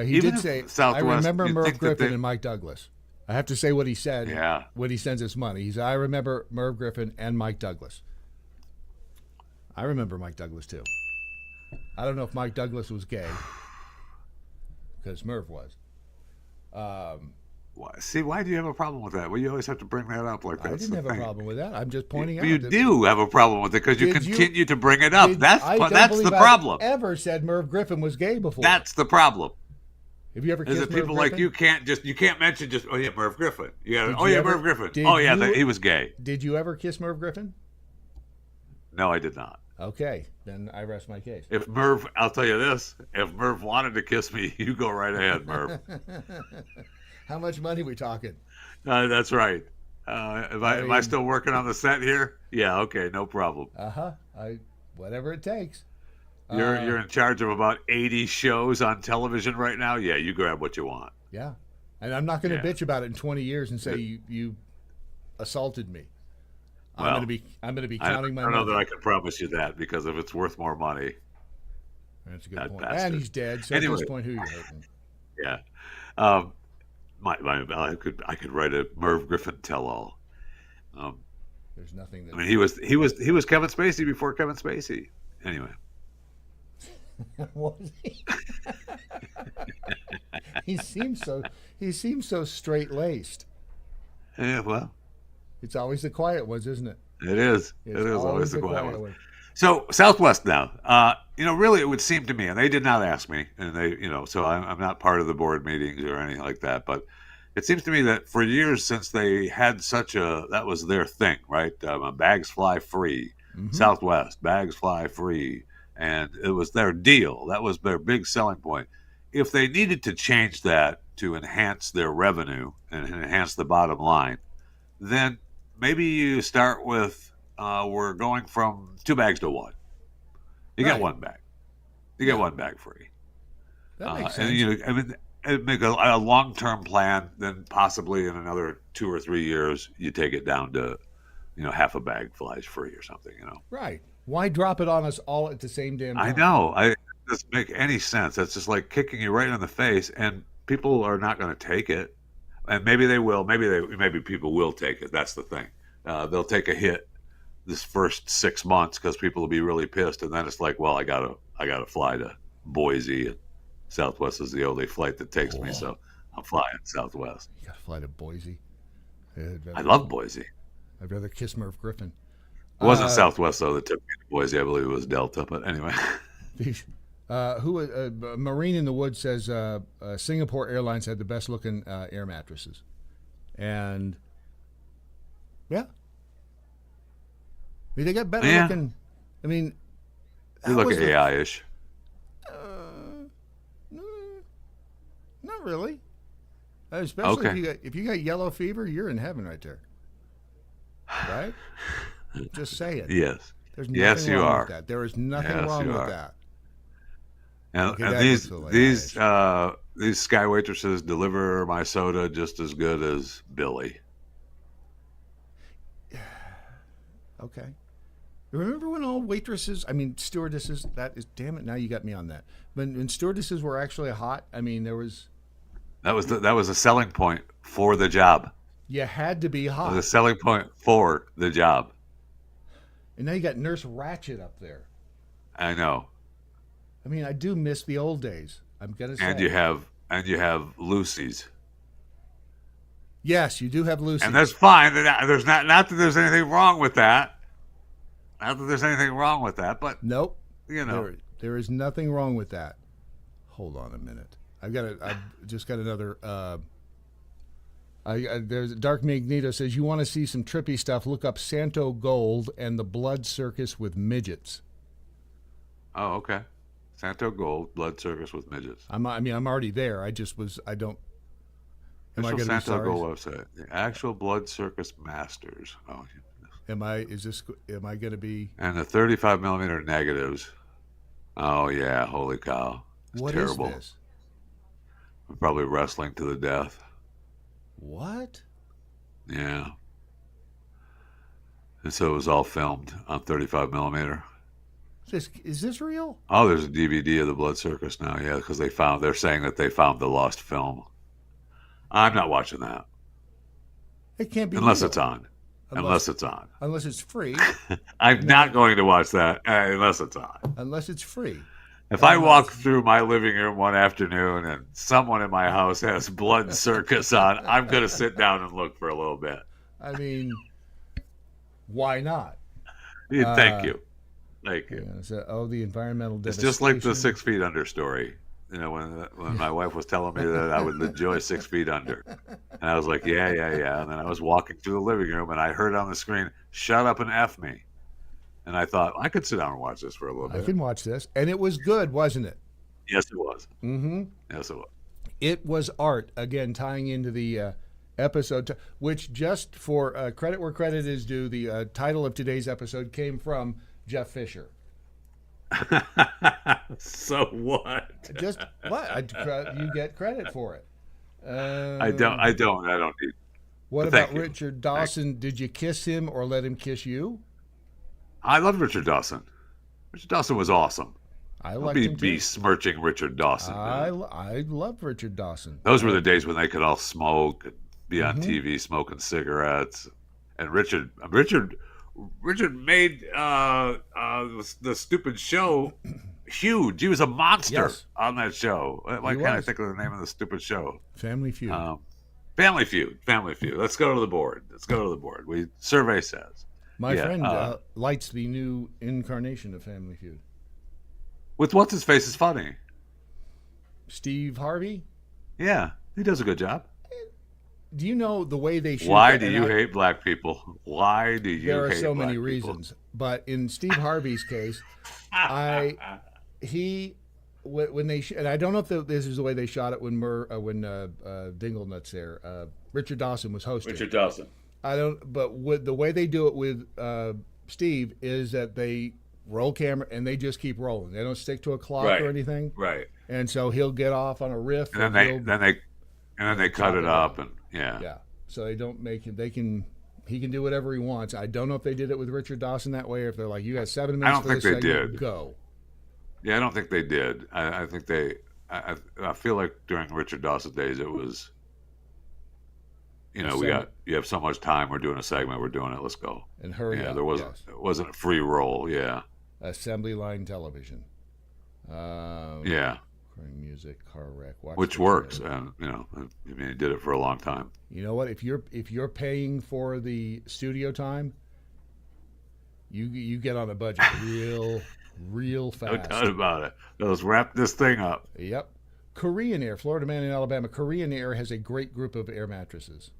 He
even
did
if
say,
Southwest,
I remember
you'd
Merv
think that
Griffin
they-
and Mike Douglas. I have to say what he said
Yeah.
when he sends us money. He said, I remember Merv Griffin and Mike Douglas. I remember Mike Douglas too. I don't know if Mike Douglas was gay, because Merv was.
Why do you have a problem with that? Well, you always have to bring that up like that.
I didn't have a problem with that. I'm just pointing out.
You
that
do have a problem with it because you
Did you-
continue to bring it up.
I don't
That's
believe
the
I've
problem.
ever said Merv Griffin was gay before.
That's the problem.
Have you ever
Is
kissed
that
Merv
people
Griffin?
like you can't mention just Merv Griffin. You got
Did you ever-
Merv Griffin.
did
Oh yeah,
you-
he was gay.
Did you ever kiss Merv Griffin?
No, I did not.
Okay, then I rest my case.
I'll tell you this: if Merv wanted to kiss me, you go right ahead, Merv.
How much money we talking?
That's right. Am I still working on the set here? Yeah. Okay. No problem.
Whatever it takes.
You're in charge of about 80 shows on television right now. Yeah, you grab what you want.
Yeah, and I'm not going to
Yeah.
bitch about it in 20 years and say you assaulted me.
Well,
I'm going to be counting my
I don't know
money.
that I can promise you that because if it's worth more money,
That's a good
that
point.
bastard.
And he's dead. So
Anyway.
at this point, who you hurting?
yeah. I could write a Merv Griffin tell-all.
There's nothing that.
I mean, he was Kevin Spacey before Kevin Spacey. Anyway,
Was he? He seems so straight laced.
yeah. Well,
It's always the quiet ones, isn't it?
it is.
It's
It is always the quiet one.
one.
So Southwest now, really, it would seem to me, and they did not ask me, and they, so I'm not part of the board meetings or anything like that, but it seems to me that for years since they had that was their thing, right? Bags fly free, Southwest, bags fly free, and it was their deal. That was their big selling point. If they needed to change that to enhance their revenue and enhance the bottom line, then maybe you start with, we're going from 2 bags to 1. You get 1 bag. You get 1 bag free.
That makes sense.
And it'd make a long-term plan. Then possibly in another 2 or 3 years, you take it down to, half a bag flies free or something.
Right. Why drop it on us all at the same damn time?
I know. It doesn't make any sense. That's just like kicking you right in the face, and people are not going to take it. And maybe they will. Maybe people will take it. That's the thing. They'll take a hit this first 6 months because people will be really pissed, and then it's like, well, I gotta fly to Boise, and Southwest is the only flight that takes me, so I'm flying Southwest.
You got to fly to Boise.
I love Boise.
I'd rather kiss Merv Griffin.
It wasn't Southwest though that took me to Boise. I believe it was Delta, but anyway.
Marine in the Woods says Singapore Airlines had the best looking air mattresses, and yeah, they got better looking. I mean,
They look AI-ish.
Not really. Especially
Okay.
if you got yellow fever, you're in heaven right there. Right? Just say it.
Yes.
There's nothing
Yes, you
wrong
are.
with that. There is nothing
Yes,
wrong
you
with
are.
that.
And,
Okay,
and
that
these
looks like
these sky waitresses deliver my soda just as good as Billy.
Okay. Remember when all stewardesses, damn it, now you got me on that. When stewardesses were actually hot, I mean, that was
a selling point for the job.
you had to be
It was a
hot.
selling point for the job.
And now you got Nurse Ratched up there.
I know.
I mean, I do miss the old days. I'm going to say.
And you have Lucy's.
Yes, you do have Lucy.
And that's fine. There's not that there's anything wrong with that. Not that there's anything wrong with that, but
Nope.
you know,
There is nothing wrong with that. Hold on a minute. I've just got another. There's Dark Magneto says you want to see some trippy stuff. Look up Santo Gold and the Blood Circus with midgets.
Oh, okay. Santo Gold, Blood Circus with midgets.
I'm already there. I don't. Am I going to be
Santo
sorry?
Gold website. The actual Blood Circus Masters. Oh,
Am I going to be?
and the 35 millimeter negatives. Oh yeah, holy cow! It's
What is
terrible.
this?
We're probably wrestling to the death.
What?
Yeah. And so it was all filmed on 35 millimeter.
Is this real?
Oh, there's a DVD of the Blood Circus now. Yeah, because they're saying that they found the lost film. I'm not watching that
It can't be
unless
real.
it's on. Unless it's on.
Unless it's free.
I'm not going to watch that unless it's on.
Unless it's free.
If I walk through my living room one afternoon and someone in my house has Blood Circus on, I'm going to sit down and look for a little bit.
I mean, why not?
Thank you. Thank you.
Yeah, so, the environmental
It's
devastation.
just like the 6 Feet Under story. You know, when my wife was telling me that I would enjoy 6 Feet Under. And I was like, yeah. And then I was walking through the living room and I heard on the screen, shut up and F me. And I thought, I could sit down and watch this for a little
I
bit.
can watch this. And it was good, wasn't it?
Yes, it was.
Mm-hmm.
Yes, it was.
It was art, again, tying into the episode, which just for credit where credit is due, the title of today's episode came from Jeff Fisher.
So what?
Just what? You get credit for it.
I don't need.
What
but
about
thank you.
Richard Dawson? Did you kiss him or let him kiss you?
I love Richard Dawson. Richard Dawson was awesome.
I
Don't
liked
be
him too.
besmirching Richard Dawson.
I
man.
love Richard Dawson.
Those were the days when they could all smoke, and be on
Mm-hmm.
TV smoking cigarettes. And Richard made the stupid show huge. He was a monster
Yes.
on that show. Why
He
can't I
was.
think of the name of the stupid show?
Family Feud.
Family Feud. Let's go to the board. Survey says.
My
yeah,
friend lights the new incarnation of Family Feud.
With what's his face is funny.
Steve Harvey.
Yeah, he does a good job.
Do you know the way they shoot?
Why
that?
do
And
you
I-
hate black people? Why do you
There are
hate
so
black
many
people?
reasons, but in Steve Harvey's case, when they and I don't know if this is the way they shot it when Dinglenuts there. Richard Dawson was hosting.
Richard Dawson.
I don't, but the way they do it with Steve is that they roll camera and they just keep rolling. They don't stick to a clock
Right.
or anything.
Right.
And so he'll get off on a riff,
And then
he'll-
they cut it up and yeah.
yeah. So they don't make him. He can do whatever he wants. I don't know if they did it with Richard Dawson that way, or if they're like, you got 7 minutes.
I don't
for
think
this
they
segment,
did.
Go.
Yeah, I don't think they did. I think they. I feel like during Richard Dawson's days, it was. You know, you have so much time. We're doing a segment. We're doing it. Let's go.
And hurry
Yeah,
up.
there wasn't.
Yes.
It wasn't a free roll. Yeah.
Assembly line television.
Yeah.
Music, car wreck. Watch
Which
this
works,
later.
and I mean, he did it for a long time.
You know what? If you're paying for the studio time, you get on a budget real
No
fast.
doubt about it. Let's wrap this thing up.
Yep. Korean Air, Florida man in Alabama. Korean Air has a great group of air mattresses.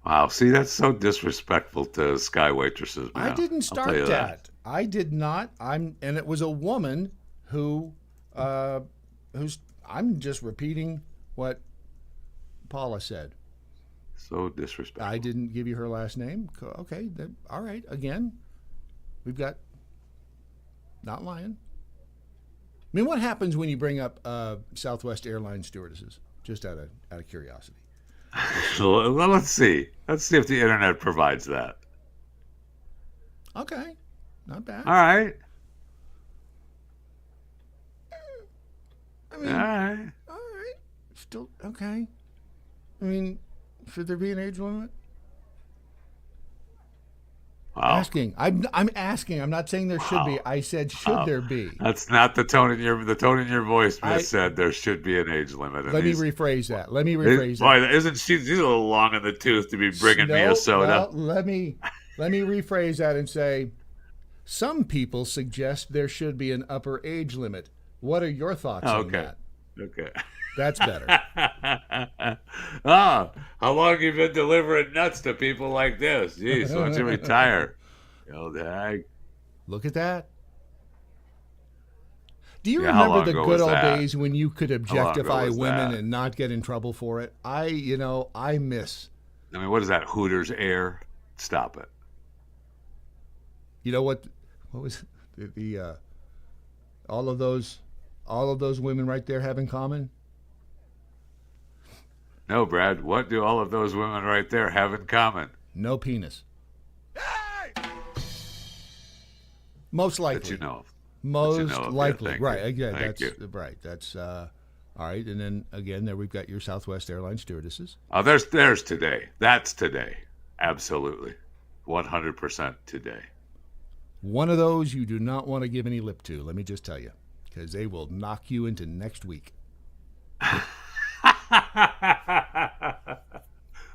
Wow. See, that's so disrespectful to sky waitresses, man.
I didn't
I'll
start
tell you
that. I did not. And it was a woman who, I'm just repeating what Paula said.
So disrespectful.
I didn't give you her last name. Okay, all right. Again, we've got not lying. I mean, what happens when you bring up Southwest Airlines stewardesses? Just out of curiosity.
So, well, let's see. Let's see if the internet provides that.
Okay, not bad.
All right.
I mean,
All right.
all right. Still okay. I mean, should there be an age limit?
Wow.
Asking. I'm asking. I'm not saying there should be. I said should there be.
That's not the tone in your voice. Miss said there should be an age limit.
Let me rephrase that.
Boy, isn't she's a little long in the tooth to be bringing me a soda?
Well, let me rephrase that and say Some people suggest there should be an upper age limit. What are your thoughts on that?
Okay.
That's better.
How long have you been delivering nuts to people like this? Jeez, why don't you retire? Old hag.
Look at that. Do you
Yeah, how
remember
long
the
ago
good
was
old
that?
days when you could
long ago
objectify
was
women
that?
and not get in trouble for it? I miss.
I mean, what is that? Hooters air? Stop it.
You know what was the all of those women right there have in common?
No, Brad. What do all of those women right there have in common?
No penis. Most likely.
That you know of.
Most
of, yeah,
likely.
thank you.
Right. Again,
Thank
that's
you.
right. That's all right. And then again, there we've got your Southwest Airlines stewardesses.
Oh, there's today. That's today. Absolutely. 100% today.
One of those you do not want to give any lip to, let me just tell you, because they will knock you into next week.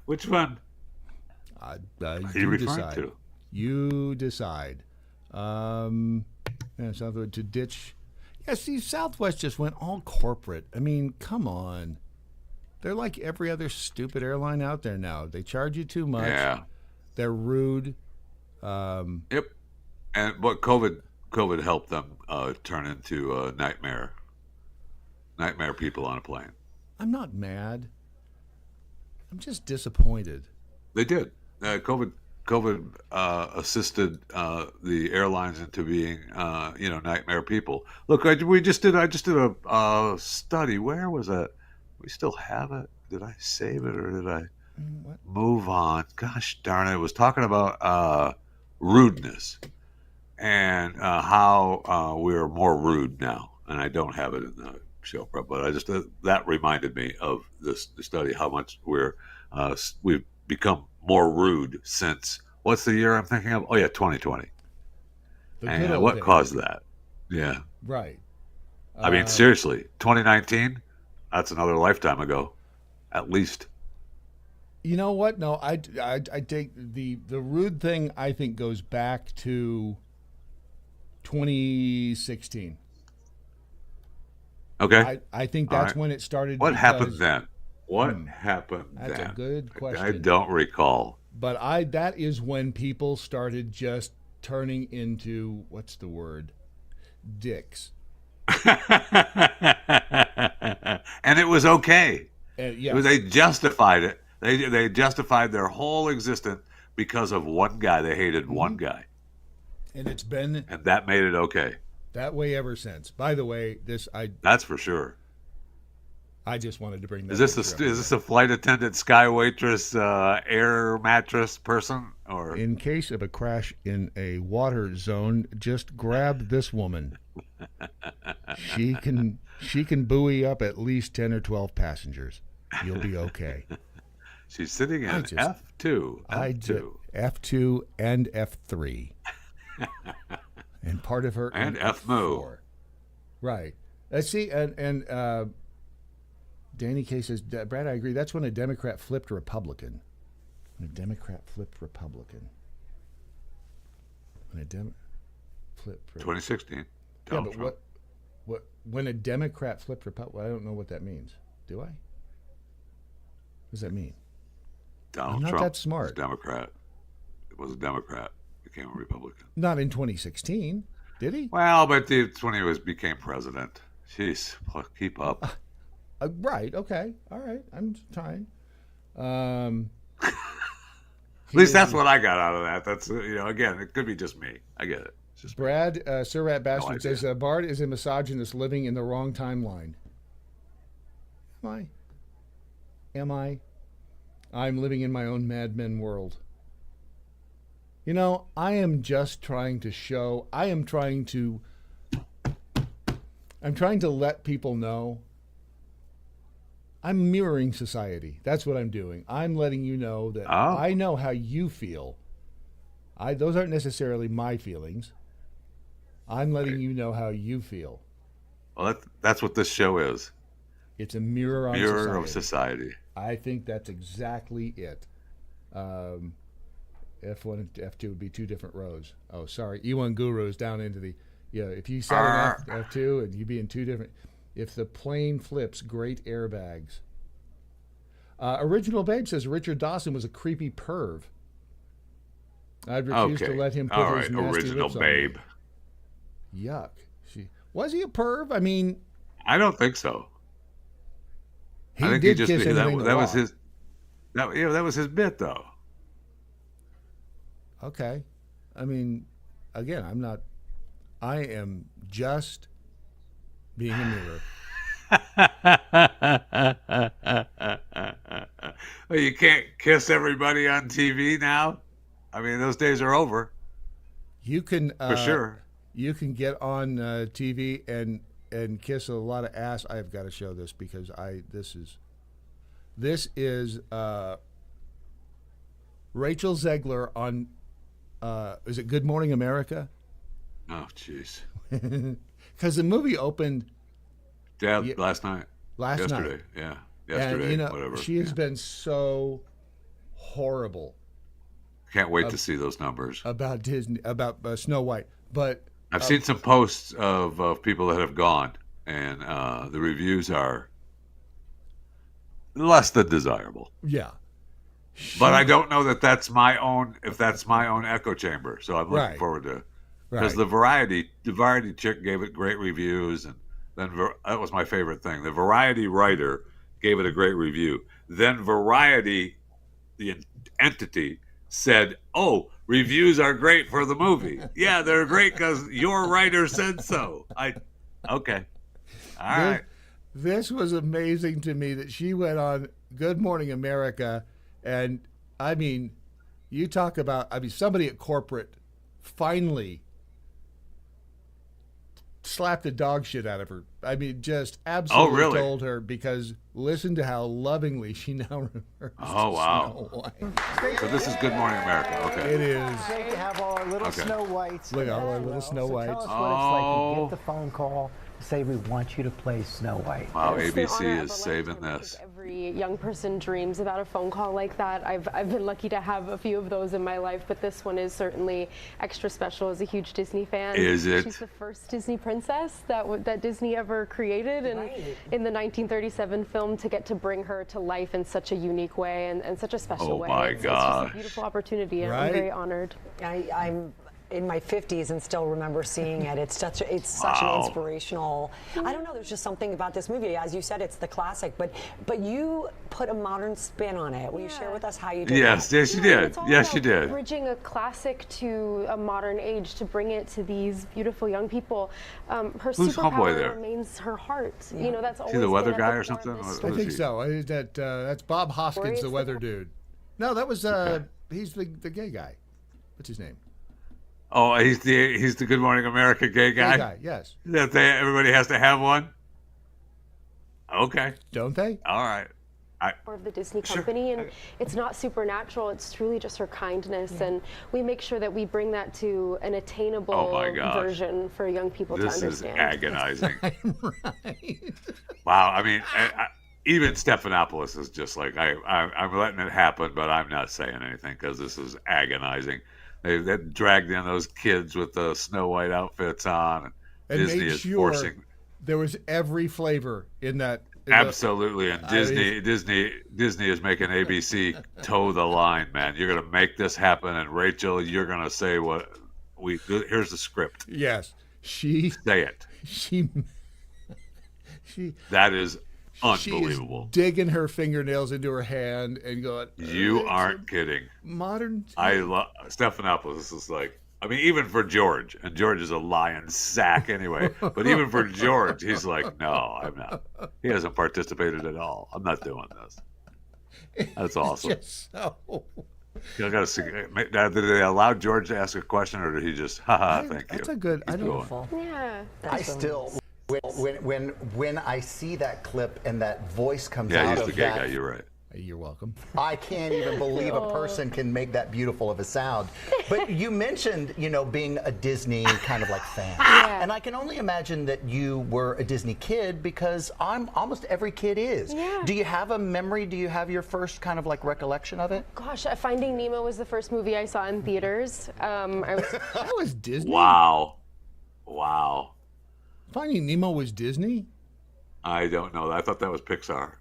Which one?
Are
you referring to?
You decide. Yeah, Southwest to ditch. Yeah, see, Southwest just went all corporate. I mean, come on. They're like every other stupid airline out there now. They charge you too much.
Yeah.
They're rude.
Yep. And what COVID helped them turn into nightmare people on a plane.
I'm not mad. I'm just disappointed.
They did. COVID assisted the airlines into being nightmare people. Look, I just did a study. Where was that? We still have it. Did I save it or did I move on? Gosh darn it! It was talking about rudeness and how we're more rude now. And I don't have it in the show prep, but I just that reminded me of the study how much we've become more rude since what's the year I'm thinking of? Oh yeah, 2020. And what caused that? Yeah,
Right.
I mean seriously, 2019. That's another lifetime ago, at least.
You know what? No, I take the rude thing. I think goes back to 2016.
Okay.
I think that's when it started.
What happened then? What happened then?
That's a good question.
I don't recall.
But that is when people started just turning into, what's the word? Dicks.
And it was okay.
Yeah.
They justified it. They justified their whole existence because of one guy. They hated one guy.
And it's been
And that made it okay.
that way ever since. By the way,
That's for sure.
I just wanted to bring that.
Is this a flight attendant, sky waitress, air mattress person, or
In case of a crash in a water zone, just grab this woman. She can buoy up at least 10 or 12 passengers. You'll be okay.
she's sitting in F2.
F2 and F3. And part of her
And
in
FMO.
Right. See, and Danny K says, Brad, I agree. That's when a Democrat flipped Republican. When a Democrat flipped Republican. When a flipped
2016.
Yeah,
Donald
but
Trump.
what when a Democrat flipped Republican? I don't know what that means. Do I? What does that mean?
Donald
I'm not
Trump
that smart.
was a Democrat. It was a Democrat. Became a Republican.
Not in 2016, did he?
Well, but when he became president. Jeez, keep up.
Right. Okay. All right. I'm trying.
At least that's what I got out of that. That's again, it could be just me. I get it. It's just
Brad, Sir Rat Bastard
idea.
says, Bard is a misogynist living in the wrong timeline. Am I? I'm living in my own Mad Men world. I am just trying to show, I'm trying to let people know I'm mirroring society. That's what I'm doing. I'm letting you know that I know how you feel. Those aren't necessarily my feelings. I'm letting you know how you feel.
Well, that's what this show is.
It's a mirror on
Mirror of society.
I think that's exactly it. F1 and F2 would be two different rows. Oh, sorry. E1 Guru is down into the, if you set an F2 and you'd be in two different, if the plane flips, great airbags. Original Babe says Richard Dawson was a creepy perv. I'd refuse to let him put his nasty
Original
lips
Babe.
on me. Yuck. Was he a perv? I mean,
I don't think so.
I think did kiss anything
that was his. That was his bit, though.
Okay. I mean, again, I am just being a mirror.
Well, you can't kiss everybody on TV now. I mean, those days are over.
You can
for sure.
You can get on TV and kiss a lot of ass. I've got to show this because this is Rachel Zegler on is it Good Morning America?
Oh, jeez.
Because the movie opened
last night. Yesterday. Yeah. Yesterday,
and,
whatever.
She has been so horrible.
Can't wait to see those numbers.
About Disney, about Snow White. But
I've seen some posts of people that have gone, and the reviews are less than desirable.
Yeah.
But I don't know that that's my own echo chamber. So I'm looking forward to, because the variety chick gave it great reviews, and then that was my favorite thing. The Variety writer gave it a great review. Then Variety, the entity, said, "Oh, reviews are great for the movie." Yeah, they're great because your writer said so. Okay, all right.
This was amazing to me that she went on Good Morning America, and I mean, you talk about, somebody at corporate finally slapped the dog shit out of her. I mean, just absolutely told her, because listen to how lovingly she now remembers.
Oh, wow.
Snow White.
So this is Good Morning America. Okay.
It is.
Great to have all our little Snow Whites.
Look at all our little Snow Whites.
Tell us what it's like. You get the phone call, say we want you to play Snow White.
Wow, ABC is saving this.
Every young person dreams about a phone call like that. I've been lucky to have a few of those in my life, but this one is certainly extra special as a huge Disney fan.
Is it?
She's the first Disney princess that Disney ever created, and in the 1937 film, to get to bring her to life in such a unique way and such a special way.
Oh my
It's
gosh.
just a beautiful opportunity, and I'm very honored.
I'm in my 50s and still remember seeing it. It's such an inspirational. I don't know. There's just something about this movie. As you said, it's the classic, but you put a modern spin on it. Will you share with us how you did that?
Yes, you did. Yes, you did.
Bridging a classic to a modern age to bring it to these beautiful young people. Her
Who's homeboy
superpower
there?
remains her heart. You know, that's always
Is he the weather
been at
guy
the
or
core of
something?
this
I think so. That's Bob Hoskins, the weather dude. No, that was he's the gay guy. What's his name?
Oh, he's the Good Morning America gay guy.
Gay guy, yes.
That everybody has to have one. Okay.
Don't they?
All right.
Of the Disney company, and it's not supernatural. It's truly just her kindness, and we make sure that we bring that to an attainable version for young people to understand.
This is agonizing.
Right.
Wow. I mean, even Stephanopoulos is just like, I'm letting it happen, but I'm not saying anything because this is agonizing. They dragged in those kids with the Snow White outfits on, and Disney
made
is
sure
forcing.
There was every flavor in that.
Absolutely, and Disney is making ABC toe the line, man. You're gonna make this happen, and Rachel, you're gonna say what we. Here's the script.
Yes,
say it.
She.
That is unbelievable.
She's digging her fingernails into her hand and going.
You aren't kidding.
Modern.
I love Stephanopoulos is like. I mean, even for George, and George is a lion sack anyway, but even for George, he's like, no, I'm not. He hasn't participated at all. I'm not doing this. That's awesome.
Just so.
I gotta see. Did they allow George to ask a question, or did he just, haha, thank you?
That's a good. I don't
know.
Yeah.
I still, when I see that clip and that voice comes out
yeah, he's
of
the gay
that,
guy. You're right.
You're welcome.
I can't even believe a person can make that beautiful of a sound. But you mentioned, being a Disney kind of like fan.
Yeah.
And I can only imagine that you were a Disney kid because almost every kid is.
Yeah.
Do you have a memory? Do you have your first kind of like recollection of it?
Gosh, Finding Nemo was the first movie I saw in theaters.
That was Disney?
Wow.
Finding Nemo was Disney?
I don't know. I thought that was Pixar.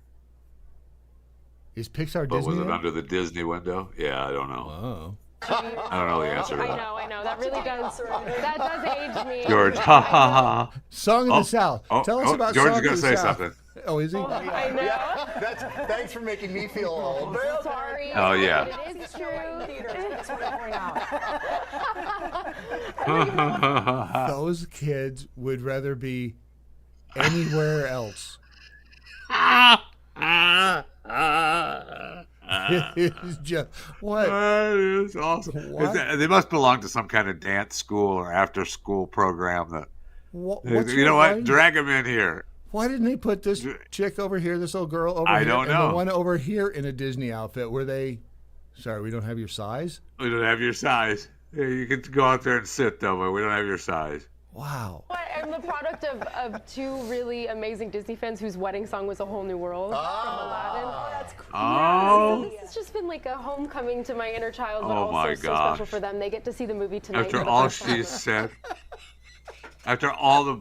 Is Pixar
But
Disney?
was it under the Disney window? Yeah, I don't know.
Oh.
I don't know the answer to that.
I know. That really does. That does age me.
George, ha ha ha.
Song of the South. Tell us about
George
Song
is going
of
to
the
say
South.
something.
Oh, is he?
I know.
Yeah, thanks for making me feel old.
Sorry.
Oh, yeah.
It is true.
Those kids would rather be anywhere else. It's just what?
That is awesome. They must belong to some kind of dance school or after school program that. You know what? Drag them in here.
Why didn't they put this chick over here, this little girl over here,
I don't know.
and the one over here in a Disney outfit? Were they? Sorry, we don't have your size.
We don't have your size. Yeah, you can go out there and sit though, but we don't have your size.
Wow.
I'm the product of two really amazing Disney fans whose wedding song was A Whole New World from Aladdin.
Oh, that's cool.
Oh.
So this has just been like a homecoming to my inner child, but
Oh, my
also so
gosh.
special for them. They get to see the movie tonight.
After
for the
all
first time.
she said, after all the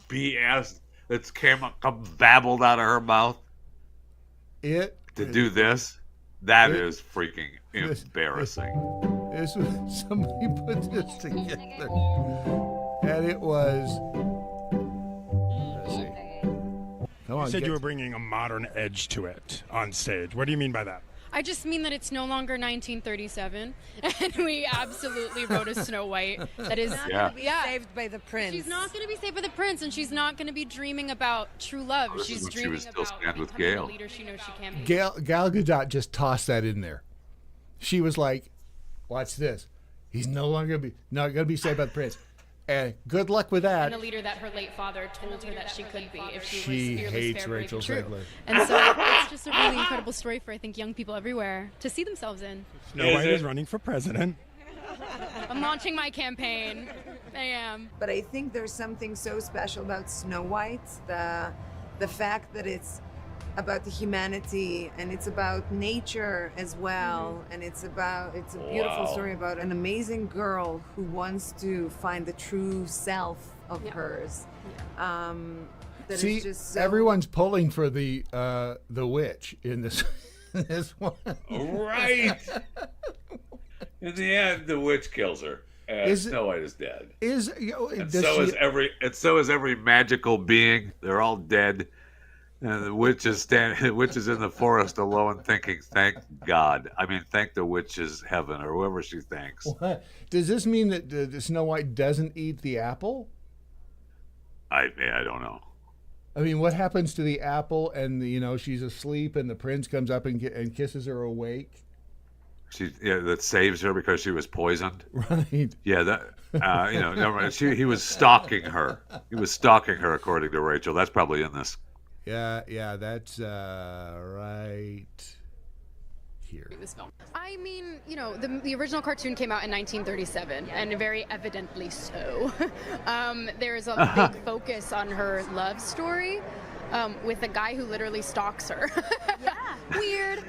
BS that's come babbled out of her mouth, to do this, that is freaking embarrassing.
This was, somebody put this together, and it was. Let's see. Come on,
You said you were bringing a modern edge to it on stage. What do you mean by that?
I just mean that it's no longer 1937, and we absolutely wrote a Snow White that is
not going to be saved by the prince.
She's not going to be saved by the prince, and she's not going to be dreaming about true love.
This is
She's
when she
dreaming
was still
about
stand with
becoming
Gail.
the leader she knows she can be.
Gal Gadot just tossed that in there. She was like, "Watch this. He's not going to be saved by the prince." And good luck with that.
And the leader that her late father told her that she could be if she
She
was fearless,
hates
fair, brave,
Rachel
and true.
Zegler.
And so it's just a really incredible story for, I think, young people everywhere to see themselves in.
Snow White is running for president.
I'm launching my campaign. I am.
But I think there's something so special about Snow White, the fact that it's about the humanity and it's about nature as well, and it's a beautiful story about an amazing girl who wants to find the true self of hers. That
See,
is just so
everyone's pulling for the witch in this one.
Right. In the end, the witch kills her. Snow White is dead. And so is every magical being. They're all dead. And the witch is in the forest alone, thinking, "Thank God." I mean, thank the witch's heaven or whoever she thanks.
What? Does this mean that the Snow White doesn't eat the apple?
I don't know.
I mean, what happens to the apple? And she's asleep, and the prince comes up and kisses her awake.
That saves her because she was poisoned.
Right.
Yeah, that never mind. He was stalking her. He was stalking her, according to Rachel. That's probably in this.
Yeah, that's right here.
I mean, the original cartoon came out in 1937, and very evidently so. There is a big focus on her love story with a guy who literally stalks her. Weird.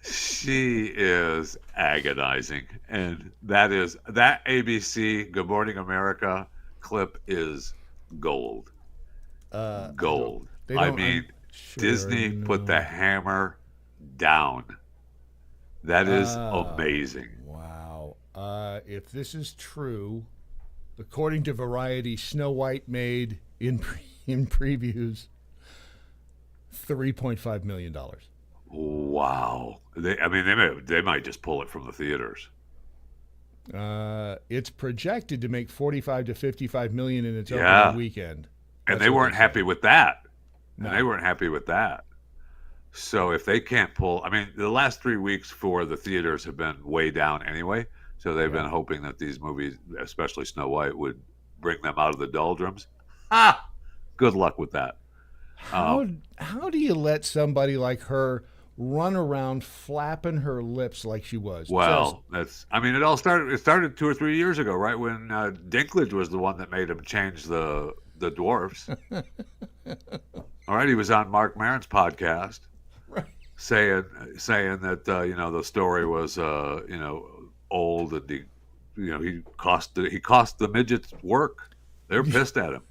She is agonizing, and that ABC Good Morning America clip is gold. Gold. I mean, Disney put the hammer down. That is amazing.
Wow. If this is true, according to Variety, Snow White made in previews $3.5 million.
Wow. They might just pull it from the theaters.
It's projected to make 45 to 55 million in its opening weekend.
And they weren't happy with that. No. And they weren't happy with that. So if they can't pull, the last 3 weeks for the theaters have been way down anyway. So they've been hoping that these movies, especially Snow White, would bring them out of the doldrums. Good luck with that.
How do you let somebody like her run around flapping her lips like she was?
Well, it started 2 or 3 years ago, right when Dinklage was the one that made him change the dwarfs. All right, he was on Mark Maron's podcast,
right,
saying that the story was old, and he cost the midgets work. They're pissed at him.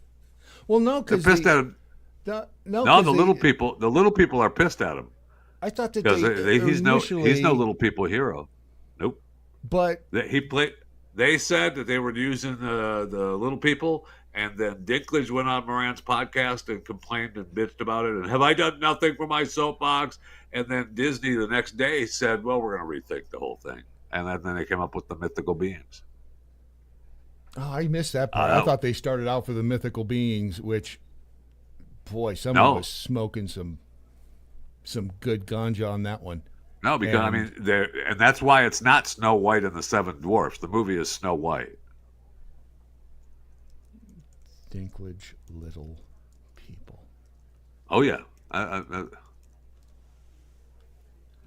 Well, no,
they're
because
pissed at him. The little people are pissed at him.
I thought that
he's no little people hero. Nope.
But
they said that they were using the little people, and then Dinklage went on Moran's podcast and complained and bitched about it. And have I done nothing for my soapbox? And then Disney the next day said, "Well, we're going to rethink the whole thing." And then they came up with the mythical beings.
Oh, I missed that part. I thought they started out for the mythical beings, which, boy, someone was smoking some good ganja on that one.
No, because and that's why it's not Snow White and the Seven Dwarfs. The movie is Snow White.
Dinklage, little people.
Oh yeah,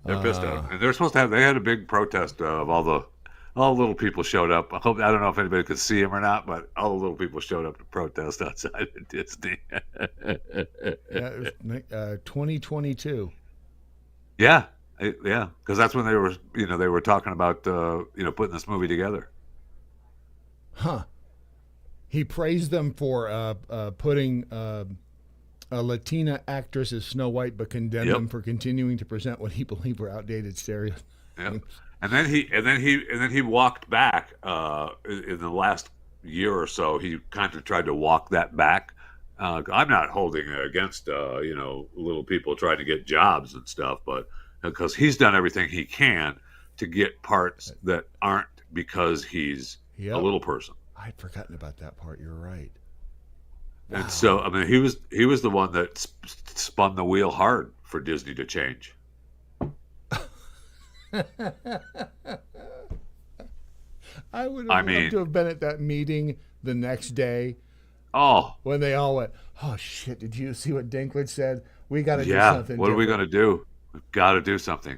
they're pissed at him, and they're supposed to have. They had a big protest of all the little people showed up. I don't know if anybody could see him or not, but all the little people showed up to protest outside of Disney.
2022.
Yeah, because that's when they were talking about putting this movie together.
Huh. He praised them for putting a Latina actress as Snow White, but condemned them for continuing to present what he believed were outdated stereotypes.
Yep. And then he walked back in the last year or so. He kind of tried to walk that back. I'm not holding it against little people trying to get jobs and stuff, but because he's done everything he can to get parts that aren't because he's a little person.
I'd forgotten about that part. You're right.
Wow. And so he was the one that spun the wheel hard for Disney to change.
I would have loved to have been at that meeting the next day.
Oh,
when they all went, "Oh shit! Did you see what Dinklage said? We got to do something.
What are we going to do? We've got to do something."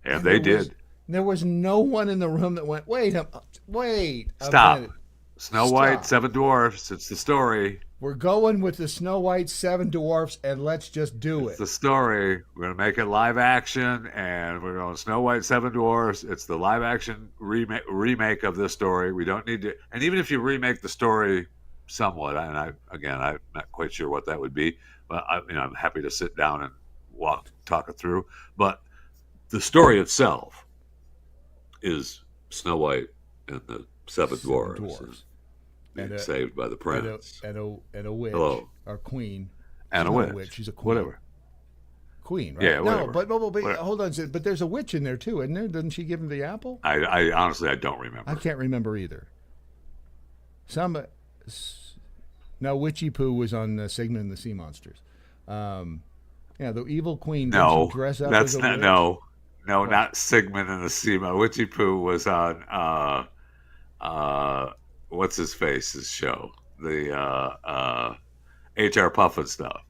And they did.
There was no one in the room that went, "Wait,
stop."
A minute.
Snow White, Seven Dwarfs. It's the story.
We're going with the Snow White, Seven Dwarfs, and let's just do it.
It's the story. We're going to make it live action, and we're going Snow White, Seven Dwarfs. It's the live action remake of this story. We don't need to. And even if you remake the story somewhat, and I'm not quite sure what that would be, but I'm happy to sit down and talk it through. But the story itself is Snow White and the Seven Dwarfs. Being saved by the prince.
And a witch.
Hello.
Or queen.
And
She's
a
not
witch.
Witch. She's a queen.
Whatever.
Queen, right?
Yeah, whatever.
No, but hold on. But there's a witch in there, too, isn't there? Doesn't she give him the apple?
I honestly, I don't remember.
I can't remember either. No, Witchy Poo was on Sigmund and the Sea Monsters. The evil queen.
No,
dress up
that's
as a
not.
witch?
No, not Sigmund and the Sea Monsters. Witchy Poo was on what's his face's show, the HR Puffin stuff.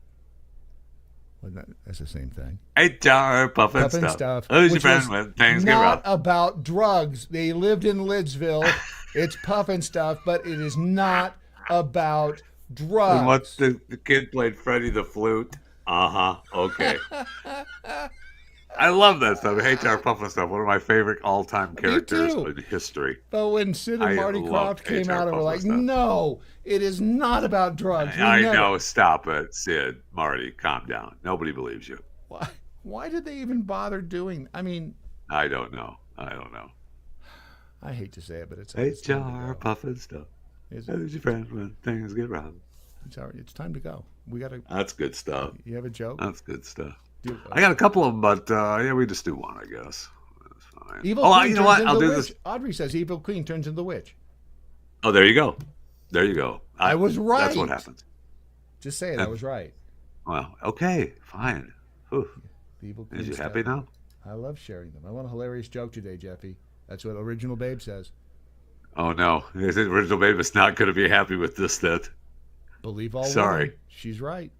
Well, that's the same thing.
HR Puffin stuff. Who's your friend when things get rough?
Not about drugs. They lived in Lidsville. It's Puffin stuff, but it is not about drugs.
And what's the kid played Freddie the Flute? Okay. I love that stuff. HR Puffin stuff. One of my favorite all-time characters in history.
But when Sid and Marty Croft came out and were like, "No, it is not about drugs."
I know. Stop it, Sid, Marty. Calm down. Nobody believes you.
Why did they even bother doing? I mean,
I don't know.
I hate to say it, but it's
HR Puffin stuff. Who's your friend when things get rough?
It's time to go. We gotta.
That's good stuff.
You have a joke?
That's good stuff. I got a couple of them, but we just do one, I guess. That's fine.
Evil Queen you know what? I'll do this. Audrey says Evil Queen turns into the witch.
Oh, there you go. I
was right.
That's what happens.
Just say it. I was right.
Well, okay, fine.
The Evil Queen.
Is you happy now?
I love sharing them. I want a hilarious joke today, Jeffy. That's what Original Babe says.
Oh no, the Original Babe is not going to be happy with this. That
believe all.
Sorry,
women. She's right.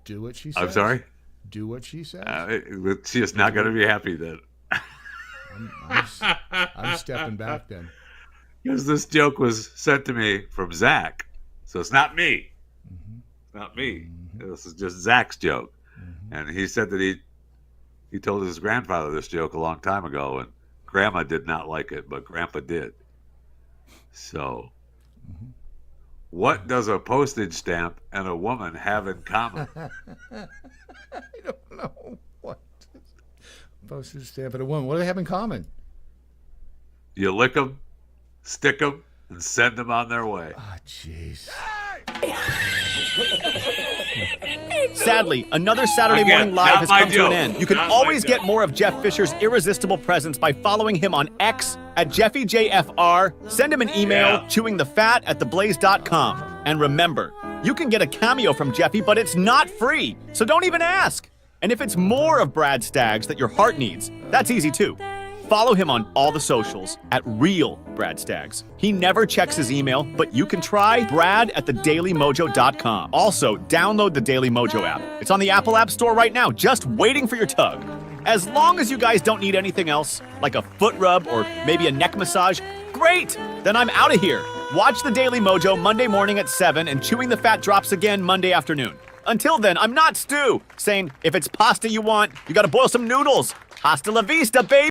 Do what she says.
I'm sorry?
Do what she says.
She is not going to be happy then.
I'm stepping back then.
Because this joke was sent to me from Zach. So it's not me. It's not me. This is just Zach's joke. And he said that he told his grandfather this joke a long time ago, and Grandma did not like it, but Grandpa did. So, what does a postage stamp and a woman have in common?
I don't know. What? Postage stamp and a woman. What do they have in common?
You lick them, stick them, and send them on their way.
Ah, jeez.
Sadly, another Saturday Morning Live has come to an end. You can always get more of Jeff Fisher's irresistible presence by following him on X at JeffyJFR. Send him an email, chewingthefat@theblaze.com. And remember, you can get a cameo from Jeffy, but it's not free, so don't even ask. And if it's more of Brad Staggs that your heart needs, that's easy too. Follow him on all the socials at Real Brad Staggs. He never checks his email, but you can try brad@thedailymojo.com. Also, download the Daily Mojo app. It's on the Apple App Store right now, just waiting for your tug. As long as you guys don't need anything else, like a foot rub or maybe a neck massage, great! Then I'm out of here. Watch the Daily Mojo Monday morning at 7 and Chewing the Fat drops again Monday afternoon. Until then, I'm not Stu, saying if it's pasta you want, you gotta boil some noodles. Hasta la vista, baby!